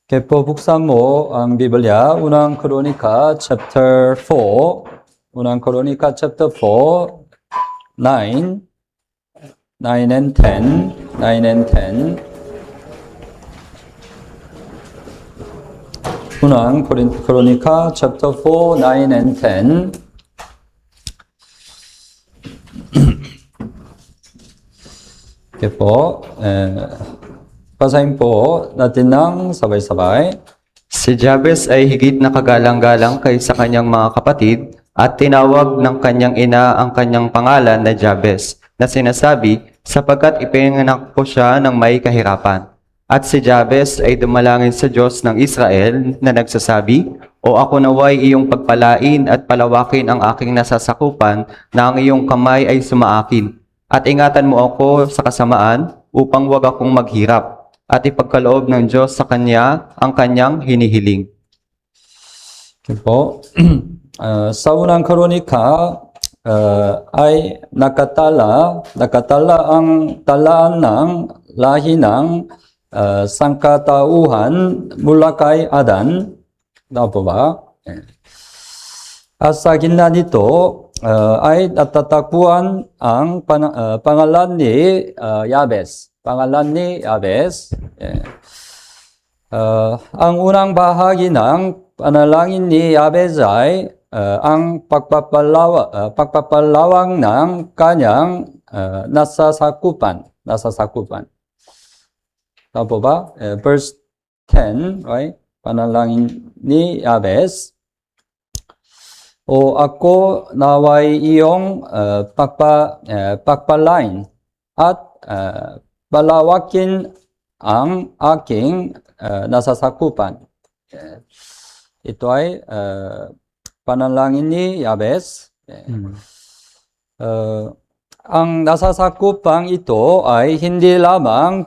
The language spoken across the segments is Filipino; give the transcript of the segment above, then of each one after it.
Kepo buksan mo ang Biblia, Unang Kronika chapter 4, Unang Kronika chapter 4, 9, 9 and 10, 9 and 10. Unang Kronika chapter 4, 9 and 10. Kepo, basahin po natin ng sabay-sabay. Si Jabez ay higit na kagalang-galang kaysa kanyang mga kapatid at tinawag ng kanyang ina ang kanyang pangalan na Jabez na sinasabi sapagkat ipinanganak ko siya ng may kahirapan. At si Jabez ay dumalangin sa Diyos ng Israel na nagsasabi, O ako naway iyong pagpalain at palawakin ang aking nasasakupan na ang iyong kamay ay sumaakin. At ingatan mo ako sa kasamaan upang wag akong maghirap. At ipagkaloob ng Diyos sa kanya ang kanyang hinihiling. Okay po. Sa unang kronika ay nakatala ang talaan ng lahi ng sangkatauhan mula kay Adan. Tama po ba? At sa gitna nito ay natatagpuan ang pangalan ni Jabez. Pangalan ni Jabez. Ang unang bahagi ng panalangin ni Jabez ay ang pagpapalawang ng kanyang nasasakupan. Tama po ba? Verse 10, right? Panalangin ni Jabez. O ako naway iyong pagpalain at palawakin ang aking nasasakupan. Ito ay panalangin ni Jabez. Ang nasasakupan ito ay hindi lamang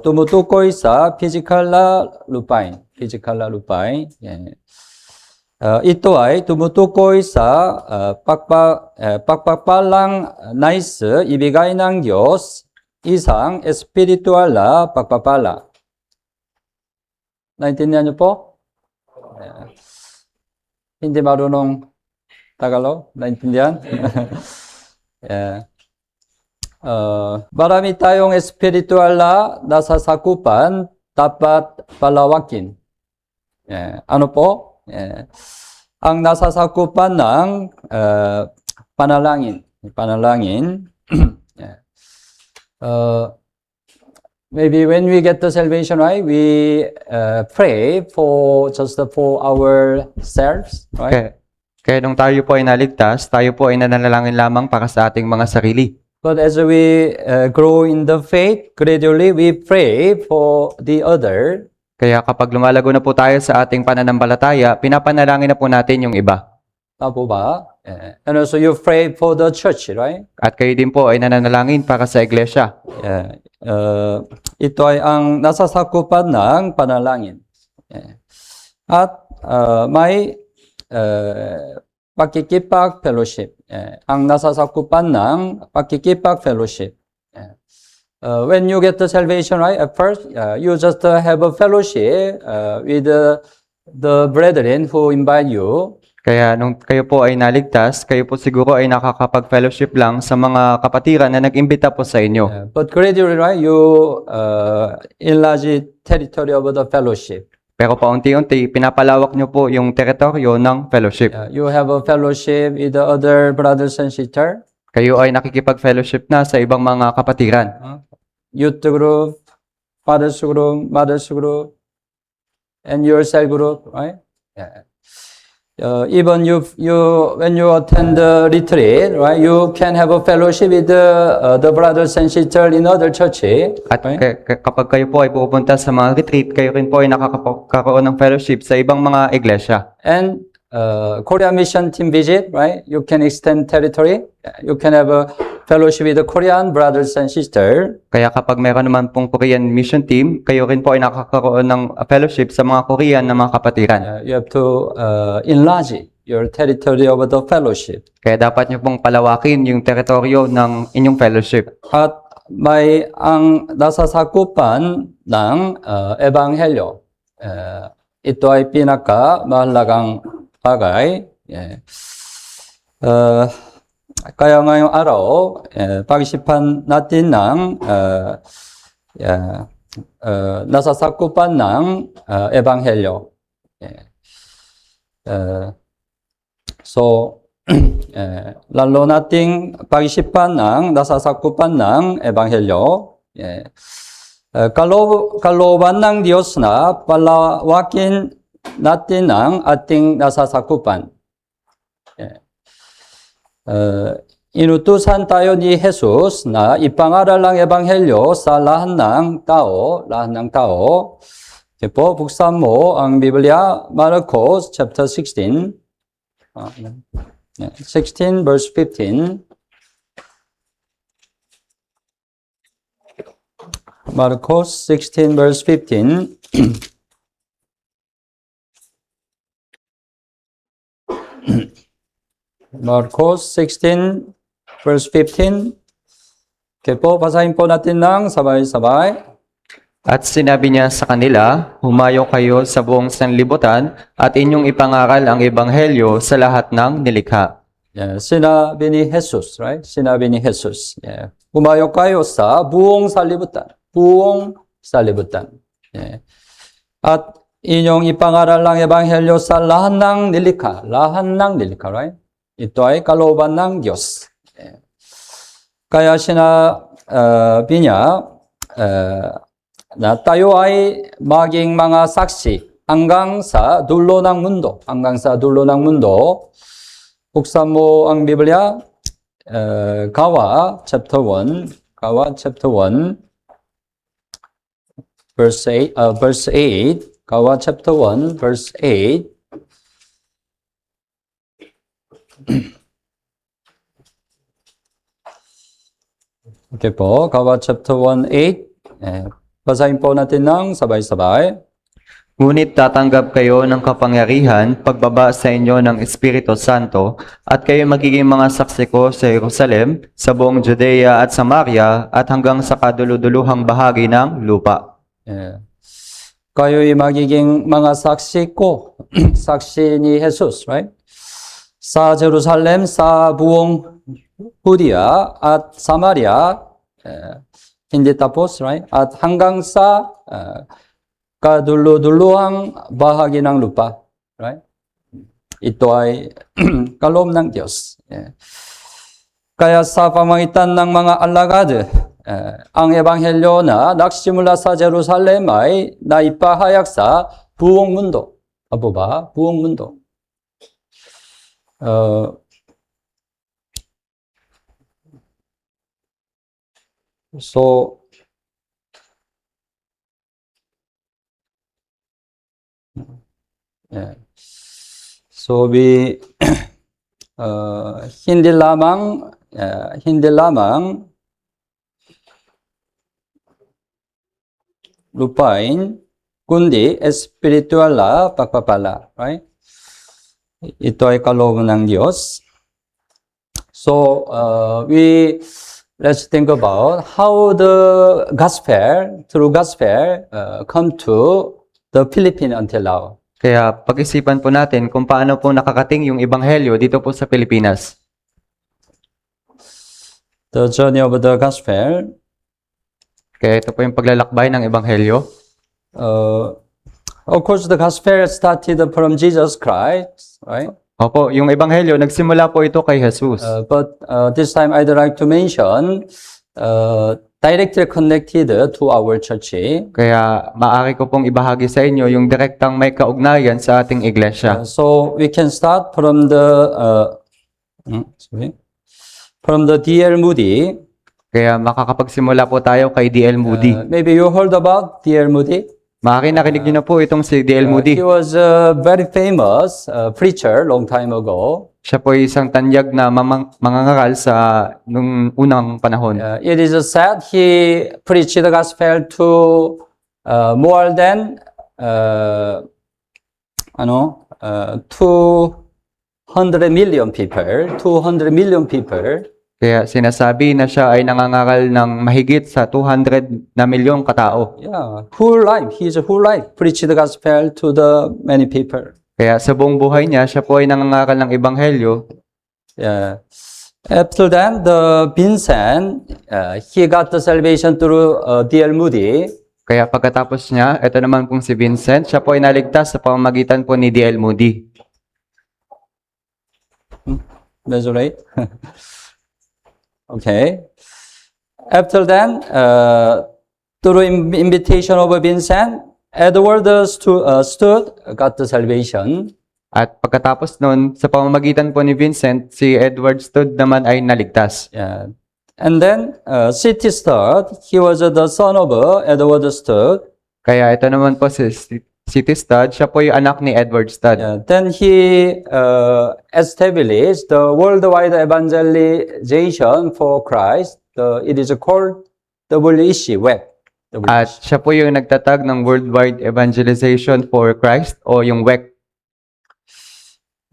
tumutukoy sa physical na lupain. Ito ay tumutukoy sa pagpapalang nais ibigay ng Diyos isang espiritual na pagpapala. Naintindihan niyo po? Hindi marunong Tagalog? Naintindihan? Marami tayong espiritual na nasasakupan, dapat palawakin. Ano po? Ang nasasakupan ng panalangin. Maybe when we get the salvation, right, we pray for ourselves, right? Kaya nung tayo po ay naligtas, tayo po ay nananalangin lamang para sa ating mga sarili. But as we grow in the faith, gradually we pray for the other. Kaya kapag lumalago na po tayo sa ating pananampalataya, pinapanalangin na po natin yung iba. Tama po ba? And also you pray for the church, right? At kayo din po ay nananalangin para sa iglesia. Ito ay ang nasasakupan ng panalangin. At may pakikipag-fellowship. Ang nasasakupan ng pakikipag-fellowship. When you get the salvation, right, at first, you just have a fellowship with the brethren who invite you. Kaya nung kayo po ay naligtas, kayo po siguro ay nakakapag-fellowship lang sa mga kapatiran na nag-imbita po sa inyo. But gradually, right, you enlarge the territory of the fellowship. Pero paunti-unti, pinapalawak nyo po yung teritoryo ng fellowship. You have a fellowship with the other brothers and sisters. Kayo ay nakikipag-fellowship na sa ibang mga kapatiran. Youth group, fathers group, mothers group, and your cell group, right? Even when you attend the retreat, right, you can have a fellowship with the brothers and sisters in other churches. At right? kapag kayo po ay pupunta sa mga retreat, kayo rin po ay nakakaroon ng fellowship sa ibang mga iglesia. And Korea mission team visit, right? You can extend territory. You can have a fellowship with the Korean brothers and sisters. Kaya kapag mayroon naman pong Korean mission team, kayo rin po ay nakakaroon ng fellowship sa mga Korean na mga kapatiran. You have to enlarge your territory of the fellowship. Kaya dapat nyo pong palawakin yung teritoryo ng inyong fellowship. At may ang nasasakupan ng ebanghelyo. ito ay pinakamahalagang bagay. Kaya ngayong araw, pag-isipan natin ng nasasakupan ng ebanghelyo. So, lalo nating pag-isipan ng nasasakupan ng ebanghelyo. Kalooban ng Diyos na palawakin natin ang ating nasasakupan. Inutusan tayo ni Jesus na ipangaral ang ebanghelyo sa lahat ng tao. Okay po, buksan mo ang Biblia, Marcos chapter 16. 16 verse 15. Marcos 16 verse 15. Marcos 16 verse 15. Okay po, basahin po natin ng sabay-sabay. At sinabi niya sa kanila, humayo kayo sa buong sanlibutan at inyong ipangaral ang ebanghelyo sa lahat ng nilikha. Sinabi ni Jesus, right? Sinabi ni Jesus. Humayo kayo sa buong sanlibutan. Buong sanlibutan. At inyong ipangaral ang ebanghelyo sa lahat ng nilikha. Lahat ng nilikha, right? Ito ay kalooban ng Diyos. Kaya sinabi niya na tayo ay maging mga saksi hanggang sa dulo ng mundo. Hanggang sa dulo ng mundo. Buksan mo ang Biblia, Gawa chapter 1. Gawa chapter 1 verse 8. Gawa chapter 1 verse 8. Okay po, Gawa chapter 1, 8. Basahin po natin ng sabay-sabay. Ngunit tatanggap kayo ng kapangyarihan pagbaba sa inyo ng Espiritu Santo at kayo magiging mga saksi ko sa Jerusalem, sa buong Judea at Samaria at hanggang sa kaduluduluhang bahagi ng lupa. Kayo'y magiging mga saksi ko. Saksi ni Jesus, right? Sa Jerusalem, sa buong Hudiya at Samaria, hindi tapos, right? At hanggang sa kaduluduluhang bahagi ng lupa, right? Ito ay kaloob ng Diyos. Kaya sa pamagitan ng mga alagad, ang ebanghelyo na nagsimula sa Jerusalem ay naipahayag sa buong mundo. Apo ba? Buong mundo. So, hindi lamang lupain, kundi espiritual na pagpapala, right? Ito ay kalooban ng Diyos. So, let's think about how the gospel, through gospel, come to the Philippines until now. Kaya pag-isipan po natin kung paano po nakakating yung ebanghelyo dito po sa Pilipinas. The journey of the gospel. Kaya ito po yung paglalakbay ng ebanghelyo. Of course, the gospel started from Jesus Christ, right? Opo, yung ebanghelyo, nagsimula po ito kay Jesus. But this time I'd like to mention directly connected to our church. Kaya maaari ko pong ibahagi sa inyo yung direktang may kaugnayan sa ating iglesia. So we can start from the D.L. Moody. Kaya makakapagsimula po tayo kay D.L. Moody. Maybe you heard about D.L. Moody? Maaari narinig niyo na po itong si D.L. Moody. He was a very famous preacher long time ago. Siya po ay isang tanyag na mangangaral sa nung unang panahon. It is said he preached the gospel to more than 200 million people. Kaya sinasabi na siya ay nangangaral ng mahigit sa 200 na milyong katao. Yeah, whole life, his whole life preached the gospel to the many people. Kaya sa buong buhay niya, siya po ay nangangaral ng ebanghelyo. Yeah. After that, the Vincent, he got the salvation through D.L. Moody. Kaya pagkatapos niya, ito naman pong si Vincent, siya po ay naligtas sa pamamagitan po ni D.L. Moody. That's right. Okay. After that, through invitation of Vincent, Edward stood, got the salvation. At pagkatapos nun, sa pamamagitan po ni Vincent, si Edward Stood naman ay naligtas. Yeah. And then, C.T. Studd, he was the son of Edward Studd. Kaya ito naman po si C.T. Studd, siya po yung anak ni Edward Studd. Yeah. Then he established the worldwide evangelization for Christ. It is called WEC, WEC. At siya po yung nagtatag ng Worldwide Evangelization for Christ o yung WEC.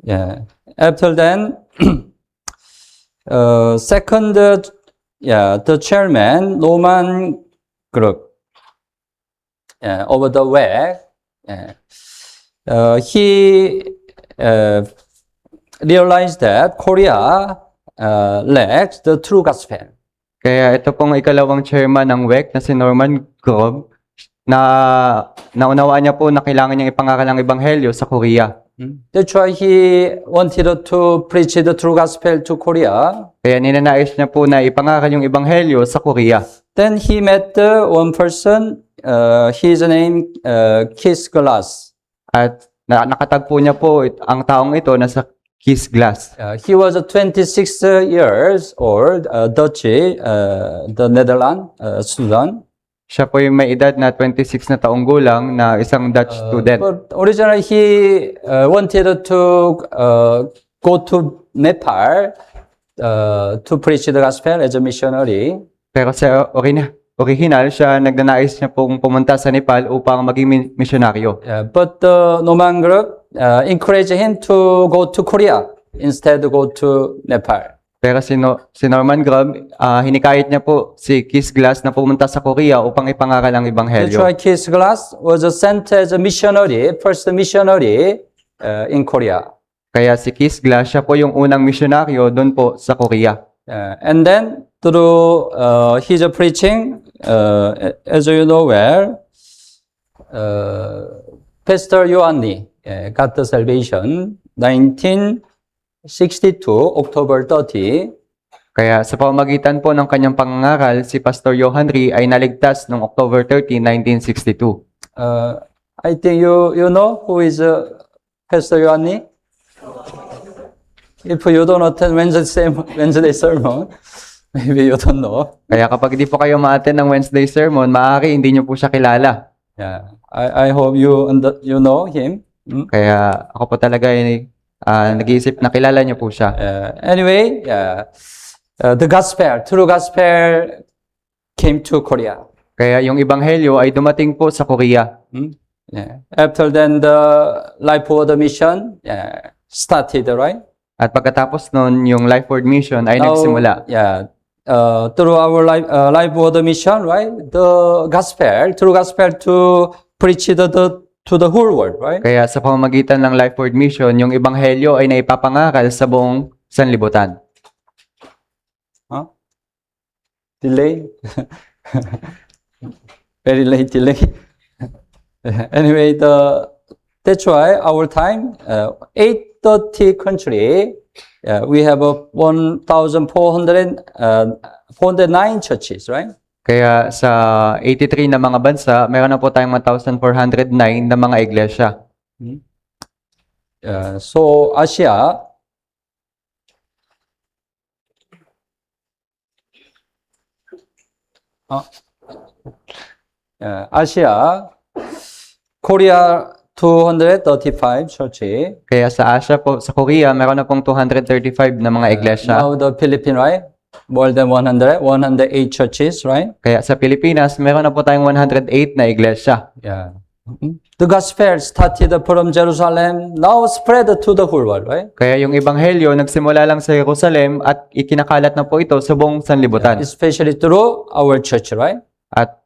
Yeah. After then, second, the chairman, Norman Group, over the WEC, he realized that Korea lacks the true gospel. Kaya ito pong ikalawang chairman ng WEC na si Norman Grove, na naunawaan niya po na kailangan niyang ipangaral ang ebanghelyo sa Korea. That's why he wanted to preach the true gospel to Korea. Kaya ninanais niya po na ipangaral yung ebanghelyo sa Korea. Then he met one person, his name Kiss Glass. At nakatagpo niya po ang taong ito na sa Kiss Glass. He was 26 years old, Dutch, the Netherlands, Sudan. Siya po yung may edad na 26 na taong gulang na isang Dutch student. But originally he wanted to go to Nepal to preach the gospel as a missionary. Pero sa original, siya nagnanais niya pong pumunta sa Nepal upang maging misyonaryo. But the Norman Group encouraged him to go to Korea instead go to Nepal. Pero si Norman Grove, hinikayat niya po si Kiss Glass na pumunta sa Korea upang ipangaral ang That's ebanghelyo. why Kiss Glass was sent as a missionary, first missionary in Korea. Kaya si Kiss Glass, siya po yung unang misyonaryo doon po sa Korea. And then through his preaching, as you know well, Pastor Ioanni got the salvation 1962, October 30. Kaya sa pamamagitan po ng kanyang pangangaral, si Pastor Johan Ri ay naligtas noong October 30, 1962. I think you know who is Pastor Ioanni? If you don't attend Wednesday sermon, maybe you don't know. Kaya kapag hindi po kayo ma-attend ng Wednesday sermon, maaari hindi niyo po siya kilala. Yeah, I hope you know him. Kaya ako po talaga ay nag-iisip na kilala niyo po siya. Anyway, the gospel, true gospel came to Korea. Kaya yung ebanghelyo ay dumating po sa Korea. After then, the Life Word Mission started, right? At pagkatapos nun, yung Life Word Mission ay nagsimula. Through our Life Word Mission, right? The gospel, true gospel to preach to the whole world, right? Kaya sa pamamagitan ng Life Word Mission, yung ebanghelyo ay naipapangaral sa buong sanlibutan. Delay? Very late delay. Anyway, that's why our time, 830 country, we have 409 churches, right? Kaya sa 83 na mga bansa, meron na po tayong 1,409 na mga iglesia. So Asia, Korea 235 churches. Kaya sa Asia po, sa Korea, meron na pong 235 na mga iglesia. Now the Philippines, right? More than 108 churches, right? Kaya sa Pilipinas, meron na po tayong 108 na iglesia. The gospel started from Jerusalem, now spread to the whole world, right? Kaya yung ebanghelyo nagsimula lang sa Jerusalem at ikinakalat na po ito sa buong sanlibutan. Especially through our church, right? At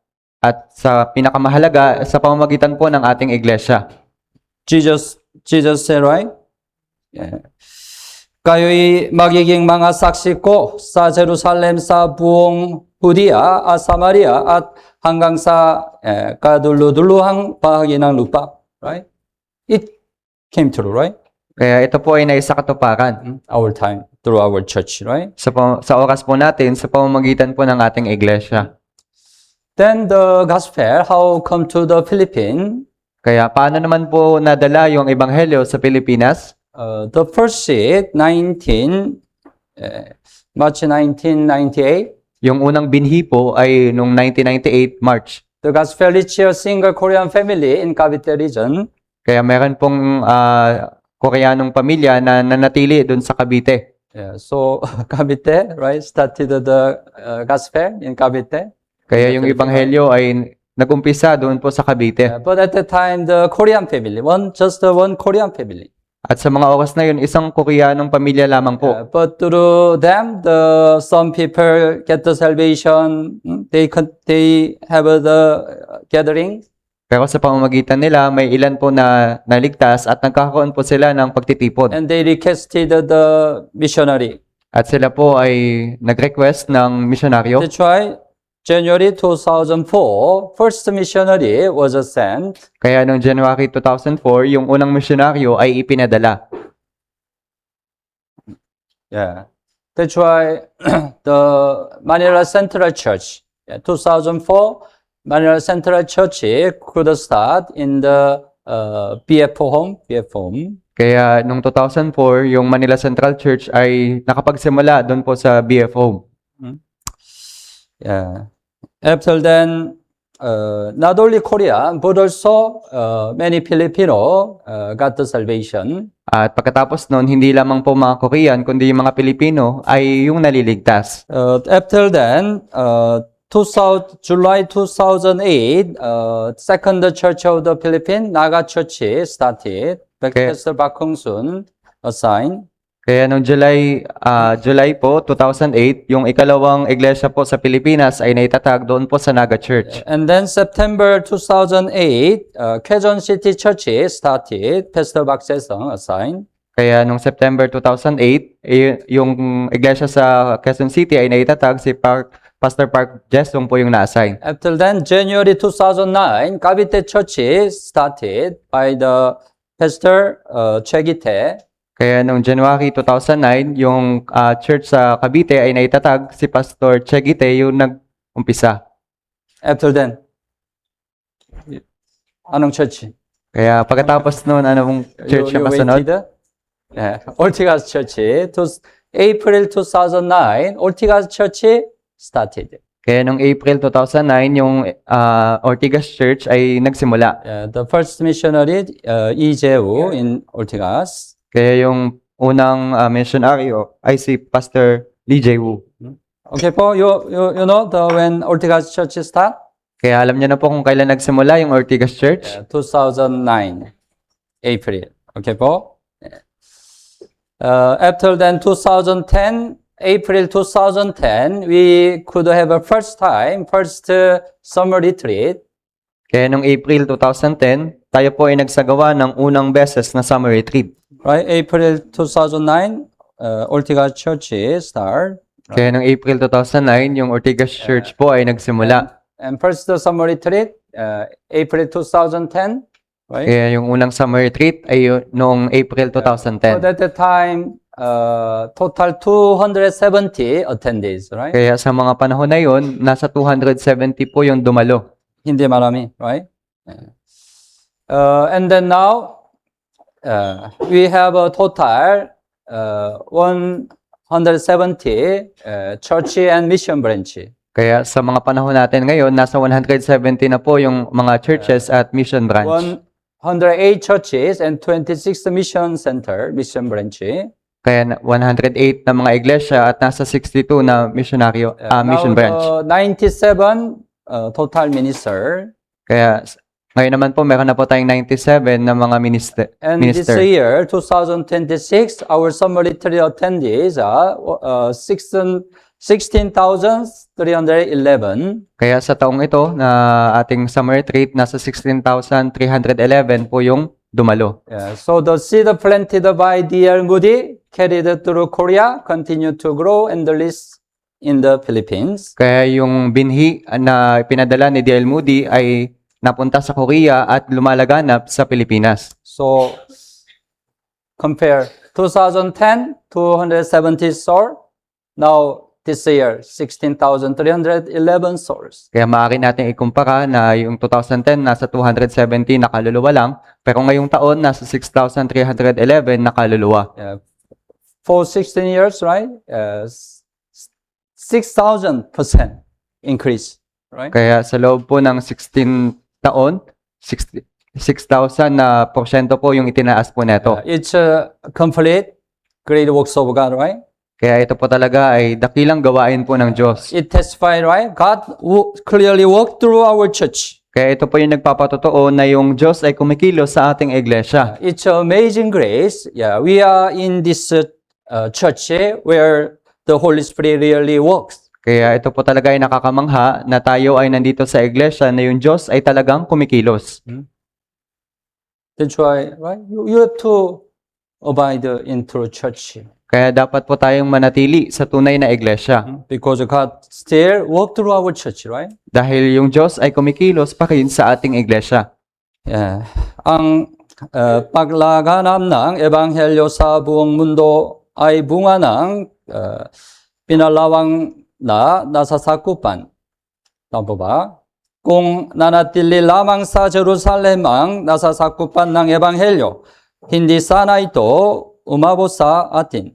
sa pinakamahalaga sa pamamagitan po ng ating iglesia. Jesus said, right? Yeah. Kayo'y magiging mga saksi ko sa Jerusalem, sa buong Hudiya at Samaria at hanggang sa kaduluduluhang bahagi ng lupa, right? It came true, right? Kaya ito po ay naisa katuparan Our time, through our church, right? sa oras po natin sa pamamagitan po ng ating iglesia. Then the gospel, how come to the Philippines? Kaya paano naman po nadala yung ebanghelyo sa Pilipinas? The first seed, March 1998. Yung unang binhi po ay noong 1998 March. The gospel reached a single Korean family in Cavite region. Kaya meron pong Koreanong pamilya na nanatili doon sa Cavite. Yeah, so Cavite, right, started the gospel in Cavite. Kaya yung ebanghelyo ay nag-umpisa doon po sa Cavite. But at the time, the Korean family, just one Korean family. At sa mga oras na yun, isang Koreanong pamilya lamang po. But through them, some people get the salvation. They have the gathering. Pero sa pamamagitan nila, may ilan po na naligtas at nagkakaroon po sila ng pagtitipon. And they requested the missionary. At sila po ay nag-request ng misyonaryo. That's why January 2004, first missionary was sent. Kaya noong January 2004, yung unang misyonaryo ay ipinadala. Yeah. That's why the Manila Central Church, 2004, Manila Central Church could start in the BFO home. Kaya noong 2004, yung Manila Central Church ay nakapagsimula doon po sa BF Home. Yeah. After then, not only Korea, but also many Filipino got the salvation. At pagkatapos noon, hindi lamang po mga Korean, kundi yung mga Pilipino ay yung naliligtas. After then, July 2008, Second Church of the Philippines, Naga Church started. Pastor Park Hong-sun assigned. Kaya noong July po, 2008, yung ikalawang iglesia po sa Pilipinas ay naitatag doon po sa Naga Church. And then September 2008, Quezon City Church started. Pastor Park Se-sung assigned. Kaya noong September 2008, yung iglesia sa Quezon City ay naitatag si Pastor Park Jesong po yung na-assign. After then, January 2009, Cavite Church started by the Pastor Choi Gi-tae. Kaya noong January 2009, yung church sa Cavite ay naitatag si Pastor Choi Gi-tae yung nag-umpisa. After then, anong church? Kaya pagkatapos noon, anong church yung masunod? Yeah. Ortigas Church, April 2009, Ortigas Church started. Kaya noong April 2009, yung Ortigas Church ay nagsimula. The first missionary, Lee Jae-woo in Ortigas. Kaya yung unang misyonaryo ay si Pastor Lee Jae-woo. Okay po, you know when Ortigas Church start? Kaya alam niyo na po kung kailan nagsimula yung Ortigas Church? 2009, April. Okay po? After then, 2010, April 2010, we could have a first summer retreat. Kaya noong April 2010, tayo po ay nagsagawa ng unang beses na summer retreat. Right, April 2009, Ortigas Church start. Kaya noong April 2009, yung Ortigas Church po ay nagsimula. And first summer retreat, April 2010. Right? Kaya yung unang summer retreat ay noong April 2010. But at the time, total 270 attendees, right? Kaya sa mga panahon na yon, nasa 270 po yung dumalo. Hindi marami, right? And then now, we have a total 170 church and mission branch. Kaya sa mga panahon natin ngayon, nasa 170 na po yung mga churches at mission branch. 108 churches and 26 mission mission branch. Kaya 108 na mga iglesia at nasa 62 na mission branch. 97 total minister. Kaya Ngayon naman po, meron na po tayong 97 na mga And this minister. year, 2026, our summary attendees are 16,311. Kaya sa taong ito na ating summer retreat, nasa 16,311 po yung dumalo. So the seed planted by D.L. Moody carried through Korea continue to grow and release in the Philippines. Kaya yung binhi na pinadala ni D.L. Moody ay napunta sa Korea at lumalaganap sa Pilipinas. So compare 2010, 270 souls. Now this year, 16,311 souls. Kaya maaari natin ikumpara na yung 2010 nasa 270 na kaluluwa lang, pero ngayong taon nasa 6,311 na kaluluwa. For 16 years, right? 6,000% increase, right? Kaya sa loob po ng 16 taon, 6,000 na porsyento po yung itinaas po neto. It's a complete great works of God, right? Kaya ito po talaga ay dakilang gawain po ng Diyos. It testified, right? God clearly worked through our church. Kaya ito po yung nagpapatotoo na yung Diyos ay kumikilos sa ating iglesia. It's amazing grace. Yeah, we are in this church where the Holy Spirit really works. Kaya ito po talaga ay nakakamangha na tayo ay nandito sa iglesia na yung Diyos ay talagang kumikilos. That's why, right? You have to abide in true church. Kaya dapat po tayong manatili sa tunay na iglesia. Because God still work through our church, right? Dahil yung Diyos ay kumikilos pa rin sa ating iglesia. Yeah. Ang paglaganap ng Ebanghelyo sa buong mundo ay bunga ng pinalawang na nasasakupan. Tama ba? Kung nanatili lamang sa Jerusalem ang nasasakupan ng Ebanghelyo, hindi sana ito umabot sa atin.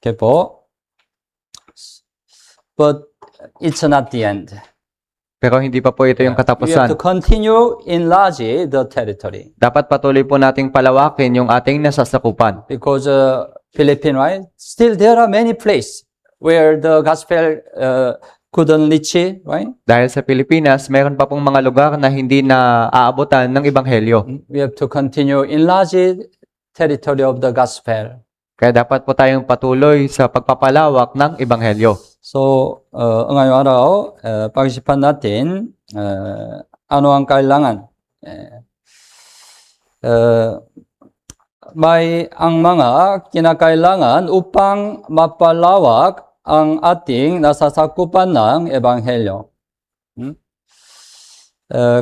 Okay po. But it's not the end. Pero hindi pa po ito yung We have katapusan. to continue enlarge the territory. Dapat patuloy po nating palawakin yung ating nasasakupan. Because Philippines, right? Still there are many places where the gospel couldn't reach, right? Dahil sa Pilipinas, mayroon pa pong mga lugar na hindi na aabutan ng Ebanghelyo. We have to continue enlarge territory of the gospel. Kaya dapat po tayong patuloy sa pagpapalawak ng Ebanghelyo. So, ngayong araw, pag-isipan natin ano ang kailangan. May ang mga kinakailangan upang mapalawak ang ating nasasakupan ng Ebanghelyo.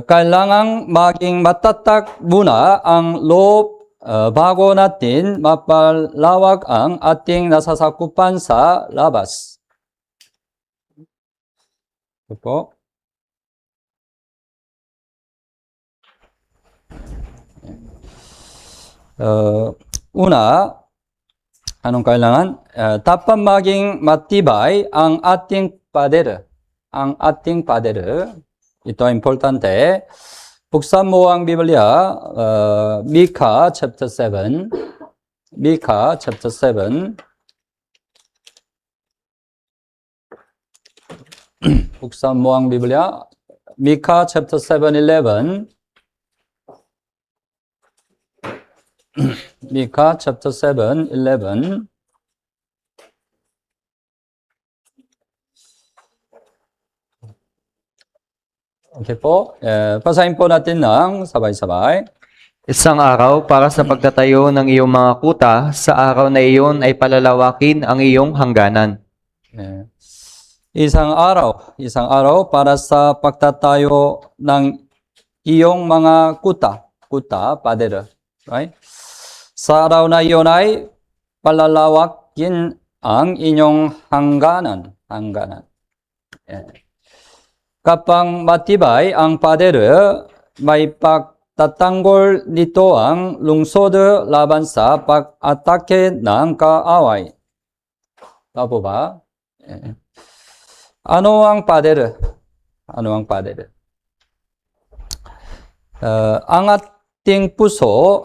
Kailangang maging matatag muna ang loob bago natin mapalawak ang ating nasasakupan sa labas. Ito po. Una, anong kailangan? Dapat maging matibay ang ating pader. Ang ating pader. Ito importante. Buksan mo ang Biblia, Micah chapter 7. Micah chapter 7. Buksan mo ang Biblia, Micah chapter 7:11. Micah chapter 7:11. Okay po. Basahin po natin ng sabay-sabay. Isang araw para sa pagtatayo ng iyong mga kuta, sa araw na iyon ay palalawakin ang iyong hangganan. Isang araw para sa pagtatayo ng iyong mga kuta, pader, right? Sa araw na iyon ay palalawakin ang inyong hangganan. Kapag matibay ang pader, may pagtatanggol nito ang lungsod laban sa pag-atake ng kaaway. Tama ba? Ano ang pader? Ang ating puso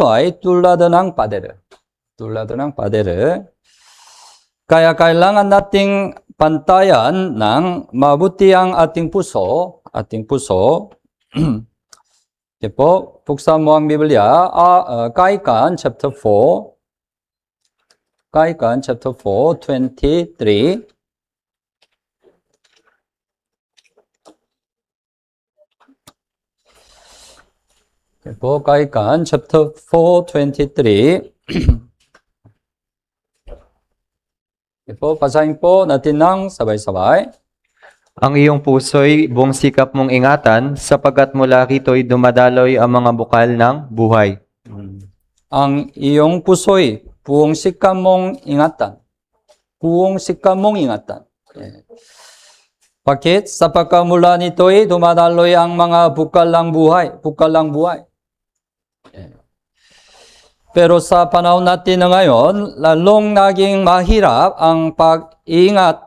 ay tulad ng pader. Kaya kailangan nating pantayan ng mabuti ang ating puso ating puso. Ito po, buksan mo ang Biblia, Kaikan chapter 4. Kaikan chapter 4, 23. Ito po, Kaikan chapter 4, 23. Ito po, basahin po natin ng sabay-sabay. Ang iyong puso'y buong sikap mong ingatan, sapagkat mula rito'y dumadaloy ang mga bukal ng buhay. Ang iyong puso'y buong sikap mong ingatan. Buong sikap mong ingatan. Bakit? Sapagkat mula nito'y dumadaloy ang mga bukal ng buhay. Bukal ng buhay. Pero sa panahon natin na ngayon, lalong naging mahirap ang pag-iingat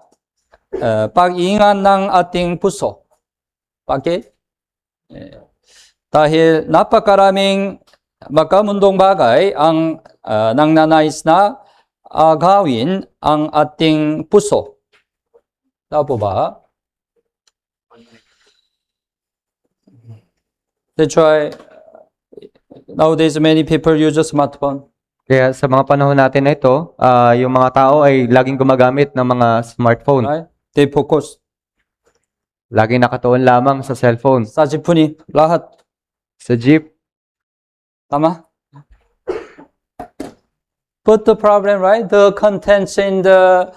ng ating puso. Bakit? Dahil napakaraming magkamundong bagay ang nangnanais na agawin ang ating puso. Tama po ba? That's why nowadays many people use a smartphone. Kaya sa mga panahon natin na ito, yung mga tao ay laging gumagamit ng mga smartphone. Right? They focus. Laging nakatuon lamang sa cellphone, Sa 지푼이 lahat. sa jeep. Tama? But the problem, right? The contents in the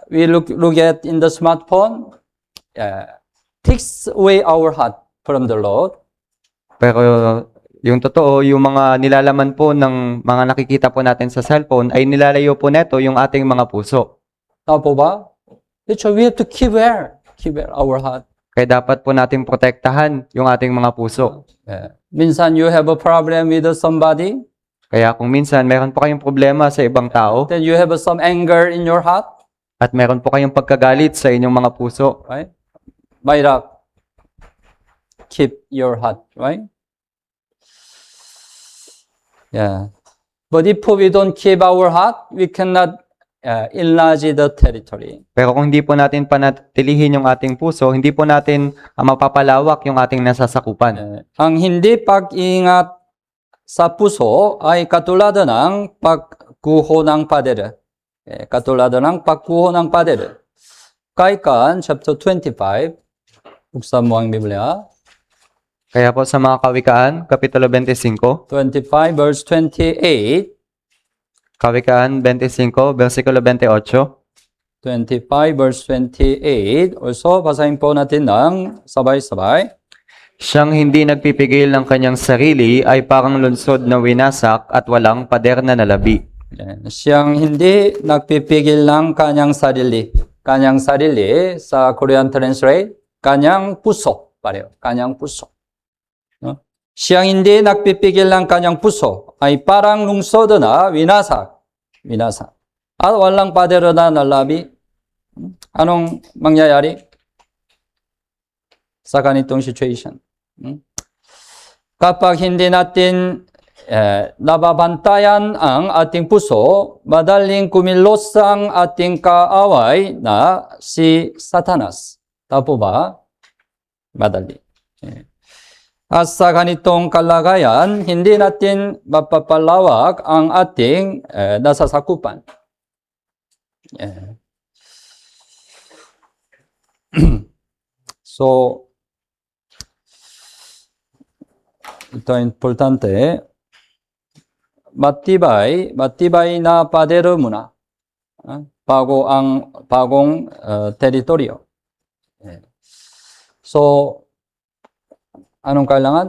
we look at in the smartphone takes away our heart from the Lord. Pero yung totoo, yung mga nilalaman po ng mga nakikita po natin sa cellphone ay nilalayo po neto yung ating mga puso. Tama po ba? So we have to keep our heart. Kaya dapat po natin protektahan yung ating mga puso. Minsan you have a problem with somebody, Kaya kung minsan meron po kayong problema sa ibang tao then you have some anger in your heart, at meron po kayong pagkagalit sa inyong mga puso, right? Mahirap. Keep your heart, right? Yeah. But if we don't keep our heart, we cannot enlarge the territory. pero kung hindi po natin panatilihin yung ating puso, hindi po natin mapapalawak yung ating nasasakupan. Ang hindi pag-ingat sa puso ay katulad ng pagguho ng pader. Katulad ng pagguho ng pader. Kaikan chapter 25. Buksan mo ang Biblia. Kaya po sa mga Kawikaan, Kapitulo 25, 25 verse 28. Kawikaan 25, versikulo 28, 25 verse 28. Also, basahin po natin ng sabay-sabay. siyang hindi nagpipigil ng kanyang sarili ay parang lunsod na winasak at walang pader na nalabi. Siyang hindi nagpipigil ng kanyang sarili. Kanyang sarili sa Korean translate, kanyang puso. Pareho, kanyang puso. No? Siyang hindi nagpipigil ng kanyang puso ay parang lungsod na winasak. At walang pader na nalabi. Anong mangyayari sa ganitong situation? Kapag hindi natin nababantayan ang ating puso, madaling kumilos ang ating kaaway na si Satanas. Tama po ba? Madali. At sa ganitong kalagayan, hindi natin mapapalawak ang ating nasasakupan. So, ito importante. Matibay na pader muna. bagong teritoryo. So, anong kailangan?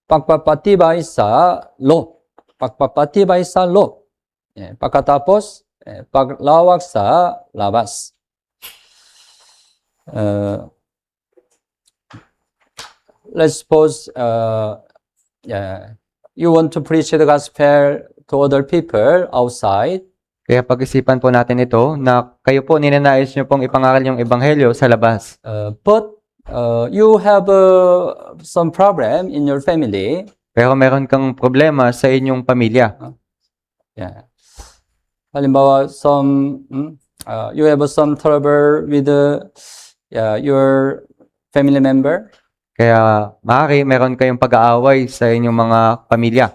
Pagpapatibay sa law. Pagpapatibay sa law. Pagkatapos, paglawak sa labas. Let's suppose you want to preach the gospel to other people outside. Kaya pag-isipan po natin ito na kayo po ninanais nyo pong ipangaral yung ebanghelyo sa labas. But you have some problem in your family. Pero meron kang problema sa inyong pamilya. Yeah. Halimbawa, you have some trouble with your family member, Kaya maaari meron kayong pag-aaway sa inyong mga pamilya.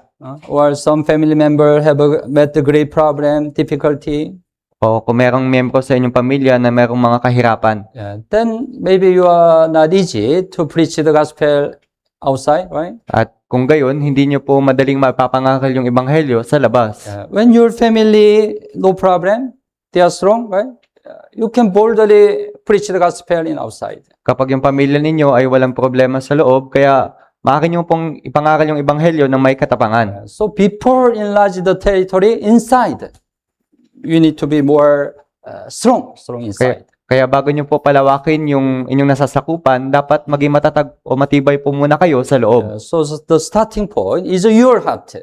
or some family member have met a great problem, difficulty. O kung merong miyembro sa inyong pamilya na merong mga kahirapan, Then maybe you are not easy to preach the gospel outside, right? at kung gayon, hindi nyo po madaling mapapangakal yung ebanghelyo sa labas. When your family no problem, they are strong, right? You can boldly preach the gospel in outside. Kapag yung pamilya ninyo ay walang problema sa loob, kaya maaari nyo pong ipangakal yung ebanghelyo ng may katapangan. So before enlarge the territory inside, you need to be more strong inside. Kaya bago nyo po palawakin yung inyong nasasakupan, dapat maging matatag o matibay po muna kayo sa loob. So the starting point is your heart.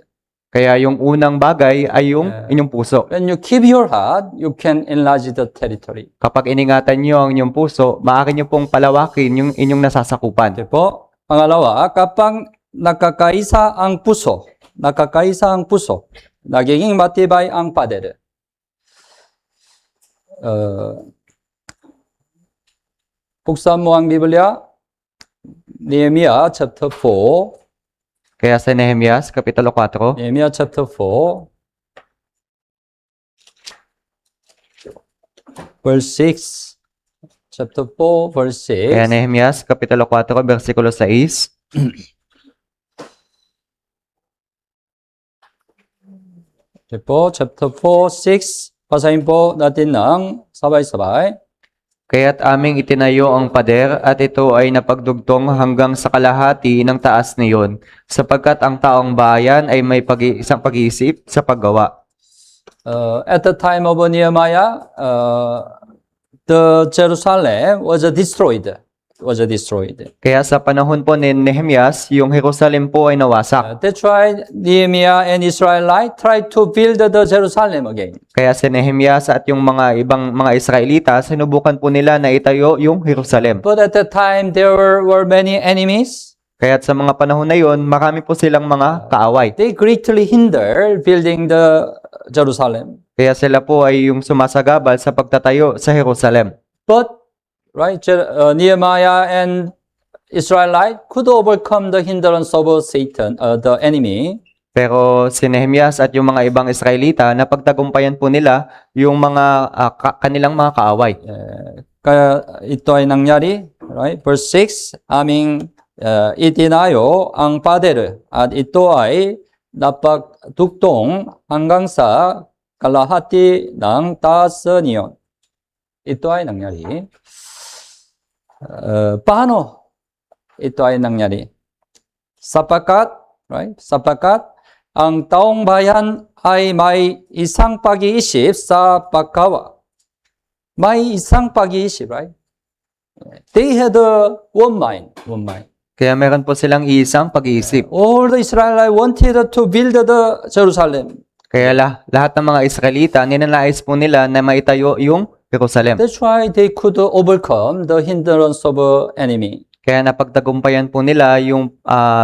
Kaya yung unang bagay ay yung inyong puso. When you keep your heart, you can enlarge the territory. Kapag iningatan nyo ang inyong puso, maaari nyo pong palawakin yung inyong nasasakupan. Okay po. Pangalawa, kapag nakakaisa ang puso, nagiging matibay ang pader. Buksan mo ang Biblia, Nehemiah chapter 4, Kaya sa Nehemias, Kapitulo 4, Nehemiah chapter 4, verse 6. Chapter 4, verse 6. Kaya Nehemias, Kapitulo 4, versikulo 6. Okay po, chapter 4, 6. Basahin po natin ng sabay-sabay. Kaya't aming itinayo ang pader at ito ay napagdugtong hanggang sa kalahati ng taas niyon, sapagkat ang taong bayan ay may isang pag-iisip sa paggawa. At the time of Nehemiah, the Jerusalem was destroyed. Kaya sa panahon po ni Nehemias, yung Jerusalem po ay nawasak. That's why Nehemiah and Israelite tried to build the Jerusalem again. Kaya si Nehemias at yung mga ibang mga Israelita, sinubukan po nila na itayo yung Jerusalem. But at that time, there were many enemies. Kaya sa mga panahon na yon, marami po silang mga kaaway. They greatly hindered building the Jerusalem. Kaya sila po ay yung sumasagabal sa pagtatayo sa Jerusalem. But Nehemiah and Israelite could overcome the hindrance of Satan, the enemy. Pero si Nehemias at yung mga ibang Israelita, napagtagumpayan po nila yung mga kanilang mga kaaway. Kaya ito ay nangyari, right? Verse 6, aming itinayo ang pader at ito ay napagduktong hanggang sa kalahati ng taas niyon. Ito ay nangyari. Paano ito ay nangyari? Sapagkat ang taong bayan ay may isang pag-iisip sa paggawa. May isang pag-iisip, right? They had one mind. Kaya meron po silang isang pag-iisip. All the Israelites wanted to build the Jerusalem. Kaya lahat ng mga Israelita, ninanais po nila na maitayo yung Jerusalem. That's why they could overcome the hindrance of enemy. Kaya napagtagumpayan po nila yung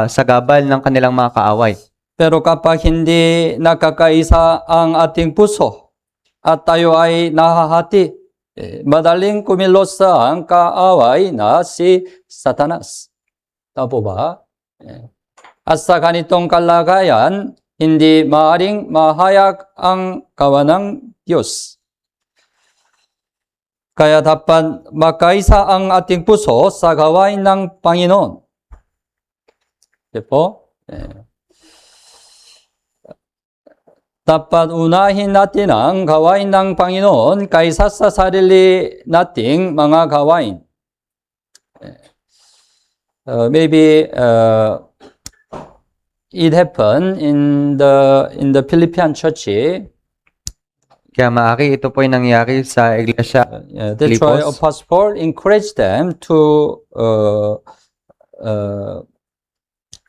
sagabal ng kanilang mga kaaway. Pero kapag hindi nakakaisa ang ating puso at tayo ay nahahati, madaling kumilos ang kaaway na si Satanas. Tama po ba? At sa ganitong kalagayan, hindi maaaring mahayag ang kawanang Diyos. Kaya dapat makaisa ang ating puso sa gawain ng Panginoon. Ito po. Dapat unahin natin ang gawain ng Panginoon kaysa sa sarili nating mga gawain. Maybe it happened in the Philippine church. Kaya maaari ito po ay nangyari sa iglesia. That's why Apostle Paul encouraged them to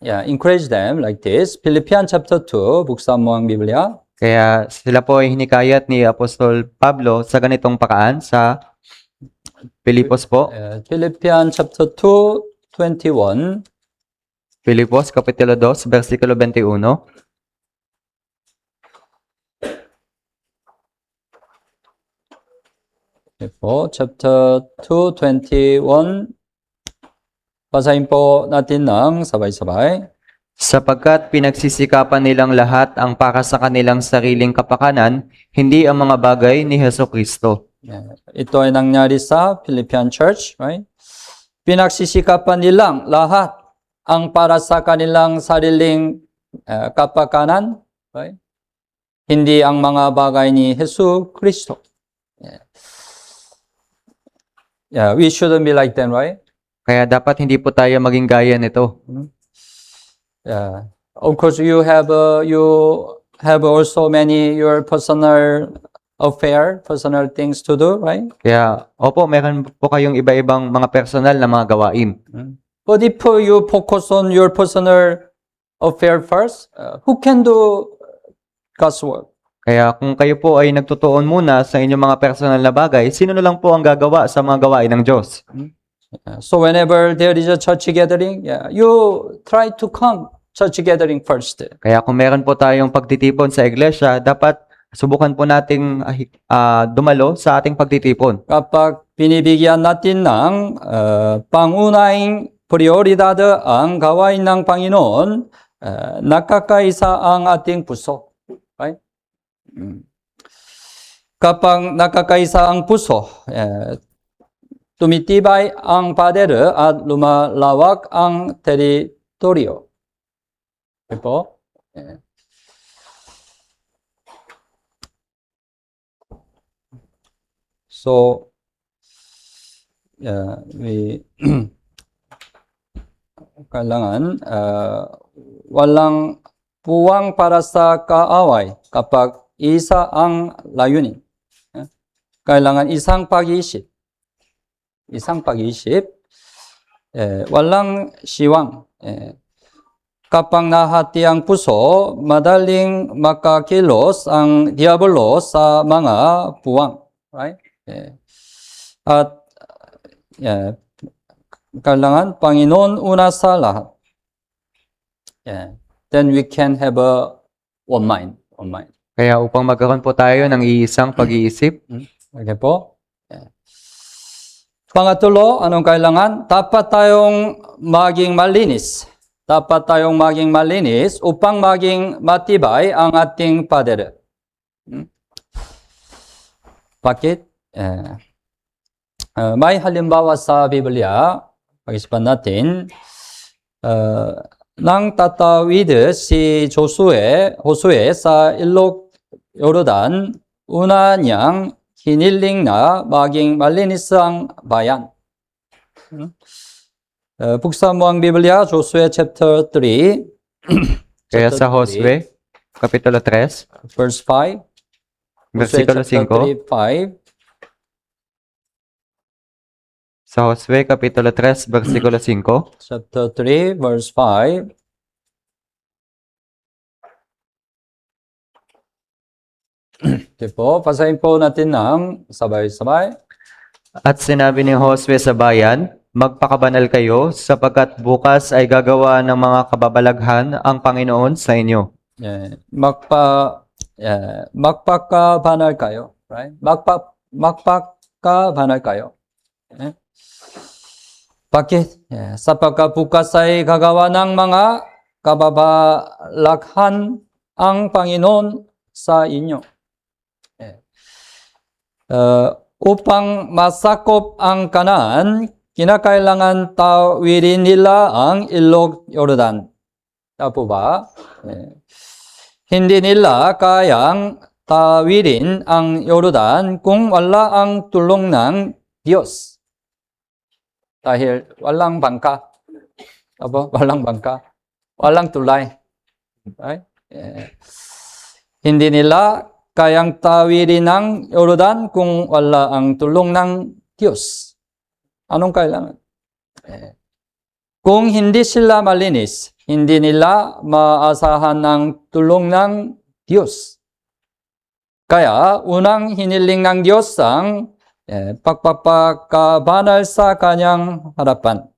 encourage them like this. Philippians chapter 2, buksan mo ang Biblia. Kaya sila po ay hinikayat ni Apostol Pablo sa ganitong paraan sa Pilipos po. Philippians chapter 2, 21. Pilipos, Kapitulo 2, versikulo 21. po, chapter 2:21. Basahin po natin ng sabay-sabay. Sapagkat pinagsisikapan nilang lahat ang para sa kanilang sariling kapakanan, hindi ang mga bagay ni Hesukristo. Ito ay nangyari sa Philippian Church, right? Pinagsisikapan nilang lahat ang para sa kanilang sariling kapakanan, right? Hindi ang mga bagay ni Hesus Kristo. Yeah, we shouldn't be like them, right? Kaya dapat hindi po tayo maging gaya nito. Yeah. Of course, you have also many your personal affair, personal things to do, right? Kaya, opo, meron po kayong iba-ibang mga personal na mga gawain. But if you focus on your personal affair first, who can do God's work? Kaya kung kayo po ay nagtutuon muna sa inyong mga personal na bagay, sino na lang po ang gagawa sa mga gawain ng Diyos? So whenever there is a church gathering, you try to come church gathering first. Kaya kung meron po tayong pagtitipon sa iglesia, dapat subukan po nating dumalo sa ating pagtitipon. Kapag binibigyan natin ng pangunahing prioridad ang gawain ng Panginoon, nakakaisa ang ating puso. Right? Kapag nakakaisa ang puso, tumitibay ang pader at lumalawak ang teritoryo. Ito. So, we kailangan walang puwang para sa kaaway kapag isa ang layunin. Kailangan isang pag-iisip. Walang siwang. Kapag nahati ang puso, madaling makakilos ang diablo sa mga puwang. Right? At kailangan Panginoon una sa lahat. Then we can have a one mind. Kaya upang magkaroon po tayo ng iisang pag-iisip, Okay po? Pangatlo, anong kailangan? Dapat tayong maging malinis. Upang maging matibay ang ating pader. Bakit? May halimbawa sa Biblia, pag-isipan natin, nang tatawid si Josue sa ilog Yordan, una niyang hiniling na maging malinis ang bayan. Buksan mo ang Biblia, Josue chapter 3. kaya sa Josue, Kapitulo 3, Verse 5. versikulo 5. 5. Sa Josue, Kapitulo 3, versikulo 5. Chapter 3, verse 5. Okay po, basahin po natin ng sabay-sabay. At sinabi ni Josue sa bayan, magpakabanal kayo sapagkat bukas ay gagawa ng mga kababalaghan ang Panginoon sa inyo. Magpakabanal kayo. Right? Magpakabanal kayo. Bakit? Sapagkat bukas ay gagawa ng mga kababalaghan ang Panginoon sa inyo. Upang masakop ang Kanaan, kinakailangan tawirin nila ang ilog Yordan. Tapo ba? Hindi nila kayang tawirin ang Yordan kung wala ang tulong ng Diyos. Dahil walang bangka. Walang bangka. Walang tulay. Right? Hindi nila kayang tawirin ng Yordan kung wala ang tulong ng Diyos. Anong kailangan? Kung hindi sila malinis, hindi nila maasahan ng tulong ng Diyos. Kaya unang hiniling ng Diyos ang pagpapakabanal sa kanyang harapan.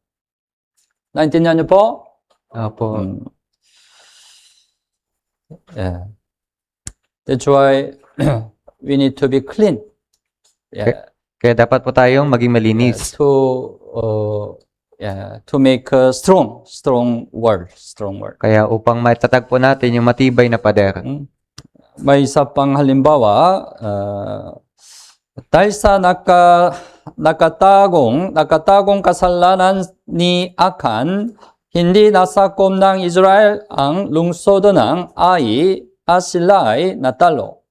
Naintindihan niyo po? Opo. That's why we need to be clean. Kaya dapat po tayong maging malinis. To make a strong word. Kaya upang maitatag po natin yung matibay na pader. May isa pang halimbawa, dahil sa nakatagong kasalanan ni Akan, hindi nasakop ng Israel ang lungsod ng Ai at sila ay natalo.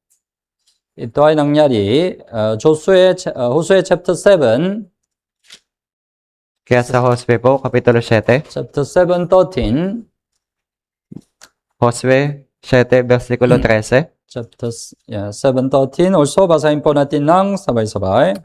Ito ay nangyari Hosea chapter 7, Kaya sa Josue po, Kapitulo 7, chapter 7:13, Josue 7, versikulo 13. chapter 7:13. Also, basahin po natin ng sabay-sabay.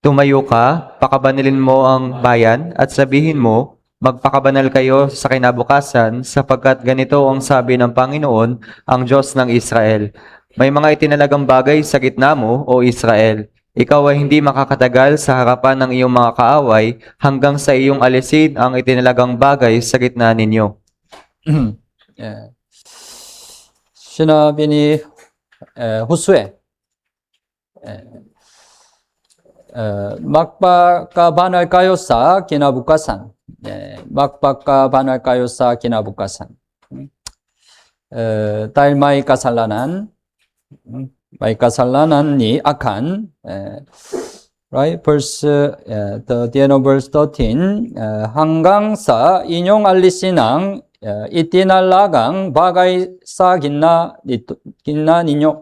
Tumayo ka, pakabanalin mo ang bayan, at sabihin mo, magpakabanal kayo sa kinabukasan, sapagkat ganito ang sabi ng Panginoon, ang Diyos ng Israel. May mga itinalagang bagay sa gitna mo, o Israel. Ikaw ay hindi makakatagal sa harapan ng iyong mga kaaway hanggang sa iyong alisin ang itinalagang bagay sa gitna ninyo. 예. sinabi ni Hosue, magpakabanal kayo sa kinabukasan. magpakabanal kayo sa kinabukasan. Dahil may kasalanan ni Akan, right? The end of verse 13, hanggang sa inyong alisin ang itinalagang bagay sa gitna ninyo.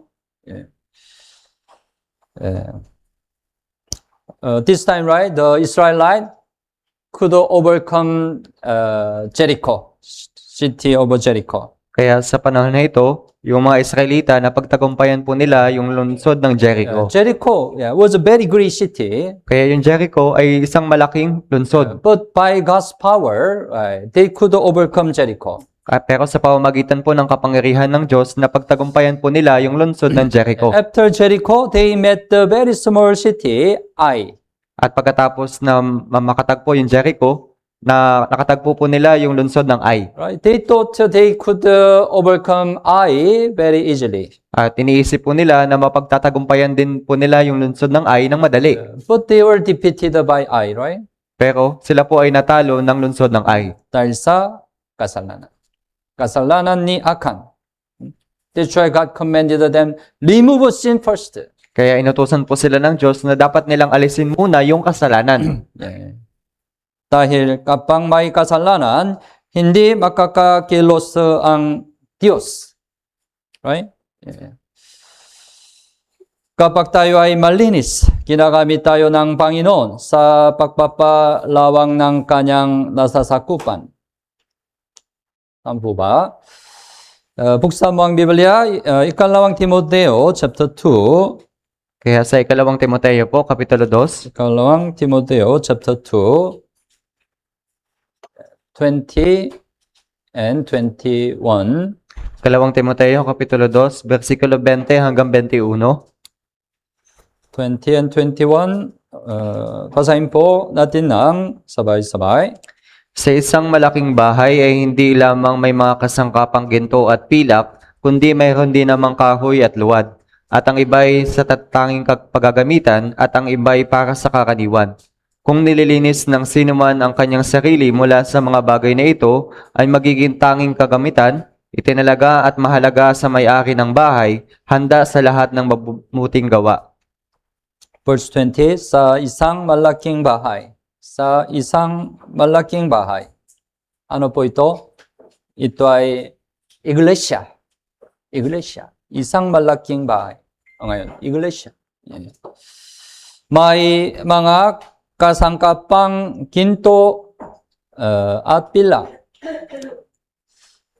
This time, right, the Israelite could overcome Jericho, city of Jericho. Kaya sa panahon na ito, yung mga Israelita na pagtagumpayan po nila yung lungsod ng Jericho. Jericho was a very great city. Kaya yung Jericho ay isang malaking lungsod. But by God's power, they could overcome Jericho. Pero sa pamamagitan po ng kapangyarihan ng Diyos na pagtagumpayan po nila yung lungsod ng Jericho. After Jericho, they met the very small city, Ai. At pagkatapos na makatagpo yung Jericho, na nakatagpo po nila yung lungsod ng Ai. Right? They thought they could overcome Ai very easily. At iniisip po nila na mapagtatagumpayan din po nila yung lungsod ng Ai ng madali. But they were defeated by Ai, right? Pero sila po ay natalo ng lungsod ng Ai. Dahil sa kasalanan. Kasalanan ni Akan. That's why God commanded them, remove sin first. Kaya inutusan po sila ng Diyos na dapat nilang alisin muna yung kasalanan. Dahil kapag may kasalanan, hindi makakakilos ang Diyos. Right? Kapag tayo ay malinis, ginagamit tayo ng Panginoon sa pagpapalawang ng kanyang nasasakupan. Tama po ba? Buksan mo ang Biblia, ikalawang Timoteo, chapter 2. Kaya sa ikalawang Timoteo po, Kapitulo 2. Ikalawang Timoteo, chapter 2. 20 and 21. Ikalawang Timoteo, Kapitulo 2, versikulo 20 hanggang 21. 20 and 21, basahin po natin ng sabay-sabay. Sa isang malaking bahay ay hindi lamang may mga kasangkapang ginto at pilak, kundi mayroon din namang kahoy at luwad. At ang iba'y sa tatanging paggagamitan at ang iba'y para sa karaniwan. Kung nililinis ng sinuman ang kanyang sarili mula sa mga bagay na ito, ay magiging tanging kagamitan, itinalaga at mahalaga sa may-ari ng bahay, handa sa lahat ng mabuting gawa. Verse 20, sa isang malaking bahay. Sa isang malaking bahay. Ano po ito? Ito ay iglesia. Iglesia. Isang malaking bahay. Ngayon, iglesia. May mga kasangkapang ginto at pilak.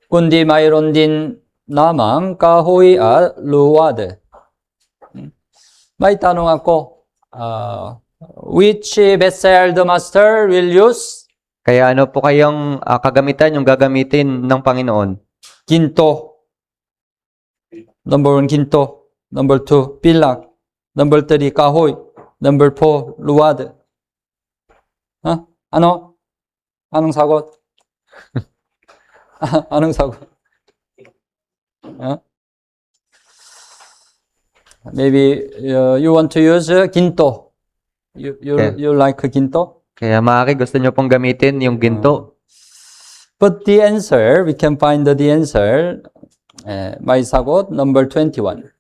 Kundi mayroon din namang kahoy at luwad. May tanong ako, which vessel the master will use? Kaya ano po kayong kagamitan yung gagamitin ng Panginoon? Ginto. Number 1, ginto. Number 2, pilak. Number 3, kahoy. Number 4, luwad. Ano? Anong sagot? Anong sagot? Maybe you want to use ginto. You like ginto? Kaya maaari gusto nyo pong gamitin yung ginto. But the answer, we can find the answer, may sagot number 21.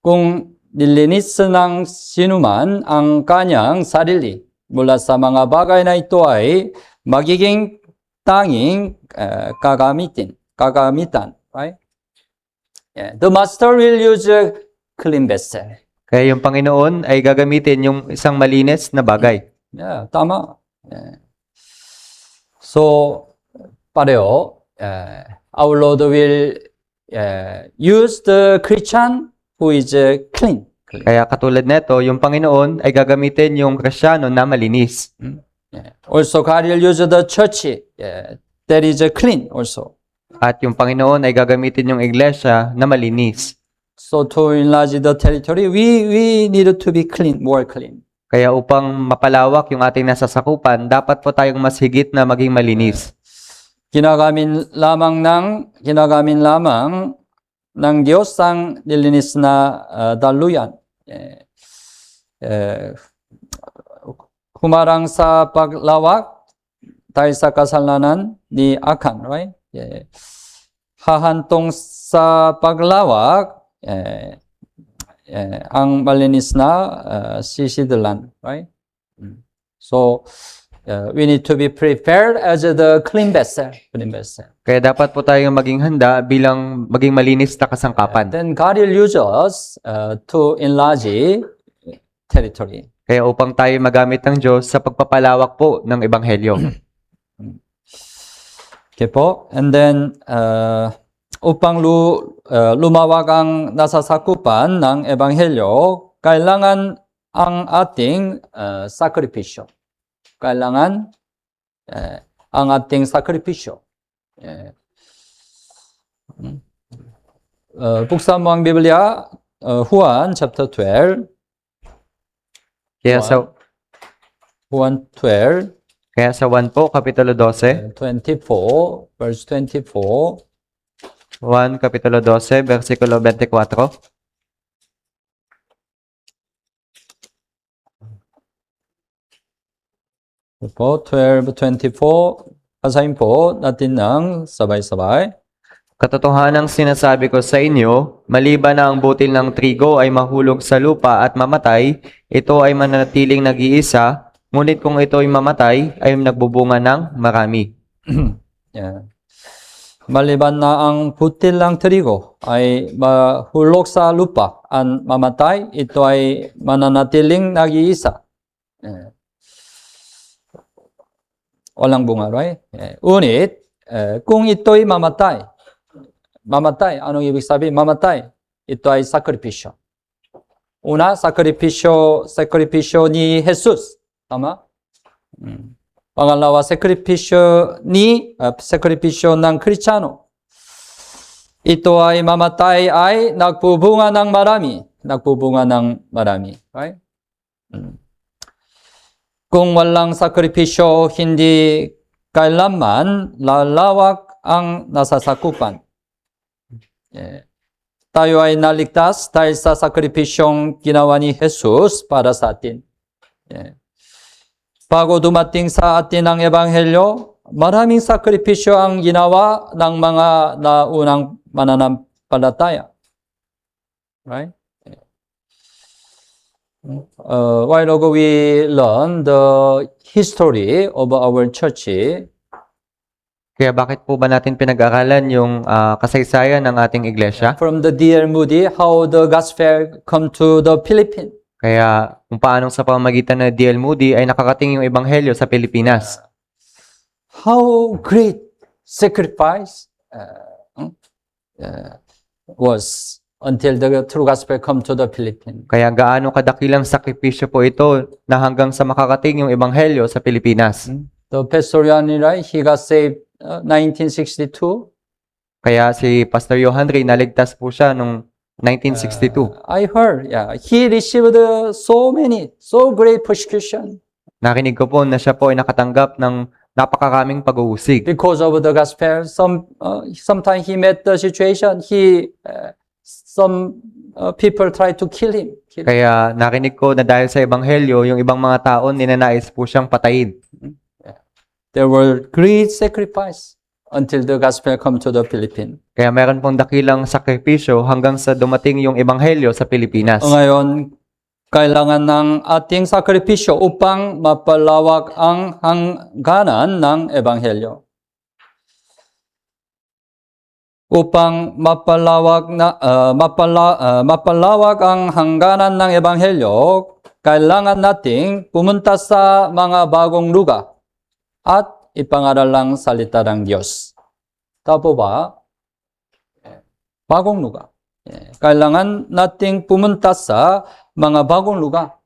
Kung nilinis ng sinuman ang kanyang sarili mula sa mga bagay na ito ay magiging tanging kagamitan, right? Yeah. The master will use a clean vessel. Kaya yung Panginoon ay gagamitin yung isang malinis na bagay. Yeah, tama. Yeah. So, pareho, our Lord will use the Christian who is clean. Kaya katulad nito, yung Panginoon ay gagamitin yung Kristyano na malinis. Yeah. Also, God will use the church that is clean also. At yung Panginoon ay gagamitin yung iglesia na malinis. So, to enlarge the territory, we need to be clean, more clean. Kaya upang mapalawak yung ating nasasakupan, dapat po tayong mas higit na maging malinis. Ginagamit lamang ng Diyos ang nilinis na daluyan. Humarang sa paglawak dahil sa kasalanan ni Akan, right? Hahantong sa paglawak ang malinis na sisidlan, right? So, we need to be prepared as the clean vessel. Kaya dapat po tayong maging handa bilang maging malinis na kasangkapan. Then God will use us to enlarge territory. Kaya upang tayo magamit ng Diyos sa pagpapalawak po ng Ebanghelyo. Okay po. And then, upang lumawak ang nasasakupan ng Ebanghelyo, kailangan ang ating sakripisyo. Kailangan ang ating sakripisyo. Buksan mo ang Biblia, Juan chapter 12. Kaya sa Juan 12, Kaya sa 1 po, Kapitulo 12, 24, verse 24. 1 Kapitulo 12, versikulo 24. Po, 12:24, basahin po natin ng sabay-sabay. Katotohanang sinasabi ko sa inyo, maliban na ang butil ng trigo ay mahulog sa lupa at mamatay, ito ay mananatiling nag-iisa, ngunit kung ito ay mamatay, ay nagbubunga ng marami. Yeah. Maliban na ang butil ng trigo ay mahulog sa lupa at mamatay, ito ay mananatiling nag-iisa. Yeah. Walang bunga, right? Yeah. Ngunit, kung ito'y mamatay, anong ibig sabihin? Mamatay, ito ay sakripisyo. Una, sakripisyo ni Jesus. Tama? Pangalawa, sakripisyo ng Kristiyano. Ito ay mamatay ay nagbubunga ng marami. Right? Kung walang sakripisyo, hindi kailanman lalawak ang nasasakupan. Tayo ay naligtas dahil sa sakripisyong ginawa ni Jesus para sa atin. Bago dumating sa atin ang Ebanghelyo, maraming sakripisyo ang ginawa ng mga naunang mananampalataya. Right? A while ago we learned the history of our church. Kaya bakit po ba natin pinag-aralan yung kasaysayan ng ating iglesia? From the D.L. Moody, how the gospel come to the Philippines. Kaya kung paano sa pamamagitan ng D.L. Moody ay nakakating yung ebanghelyo sa Pilipinas. How great sacrifice was until the true gospel come to the Philippines. Kaya gaano kadakilang sakripisyo po ito na hanggang sa makakating yung ebanghelyo sa Pilipinas. The Pastor Yohan Ray, he got saved 1962. Kaya si Pastor Yohan Ray, naligtas po siya noong 1962. I heard, he received so great persecution Narinig ko po na siya po ay nakatanggap ng napakaraming pag-uusig. because of the gospel. Sometimes he met the situation. Some people try to kill him. Kaya narinig ko na dahil sa ebanghelyo, yung ibang mga tao ninanais po siyang patayin. There were great sacrifice until the gospel come to the Philippines. Kaya meron pong dakilang sakripisyo hanggang sa dumating yung ebanghelyo sa Pilipinas. Ngayon, kailangan ng ating sakripisyo upang mapalawak ang hangganan ng ebanghelyo. Upang mapalawak ang hangganan ng ebanghelyo, kailangan nating pumunta sa mga bagong lugar at ipangaral ang salita ng Diyos. Tapos ba? Bagong lugar. Kailangan nating pumunta sa mga bagong lugar.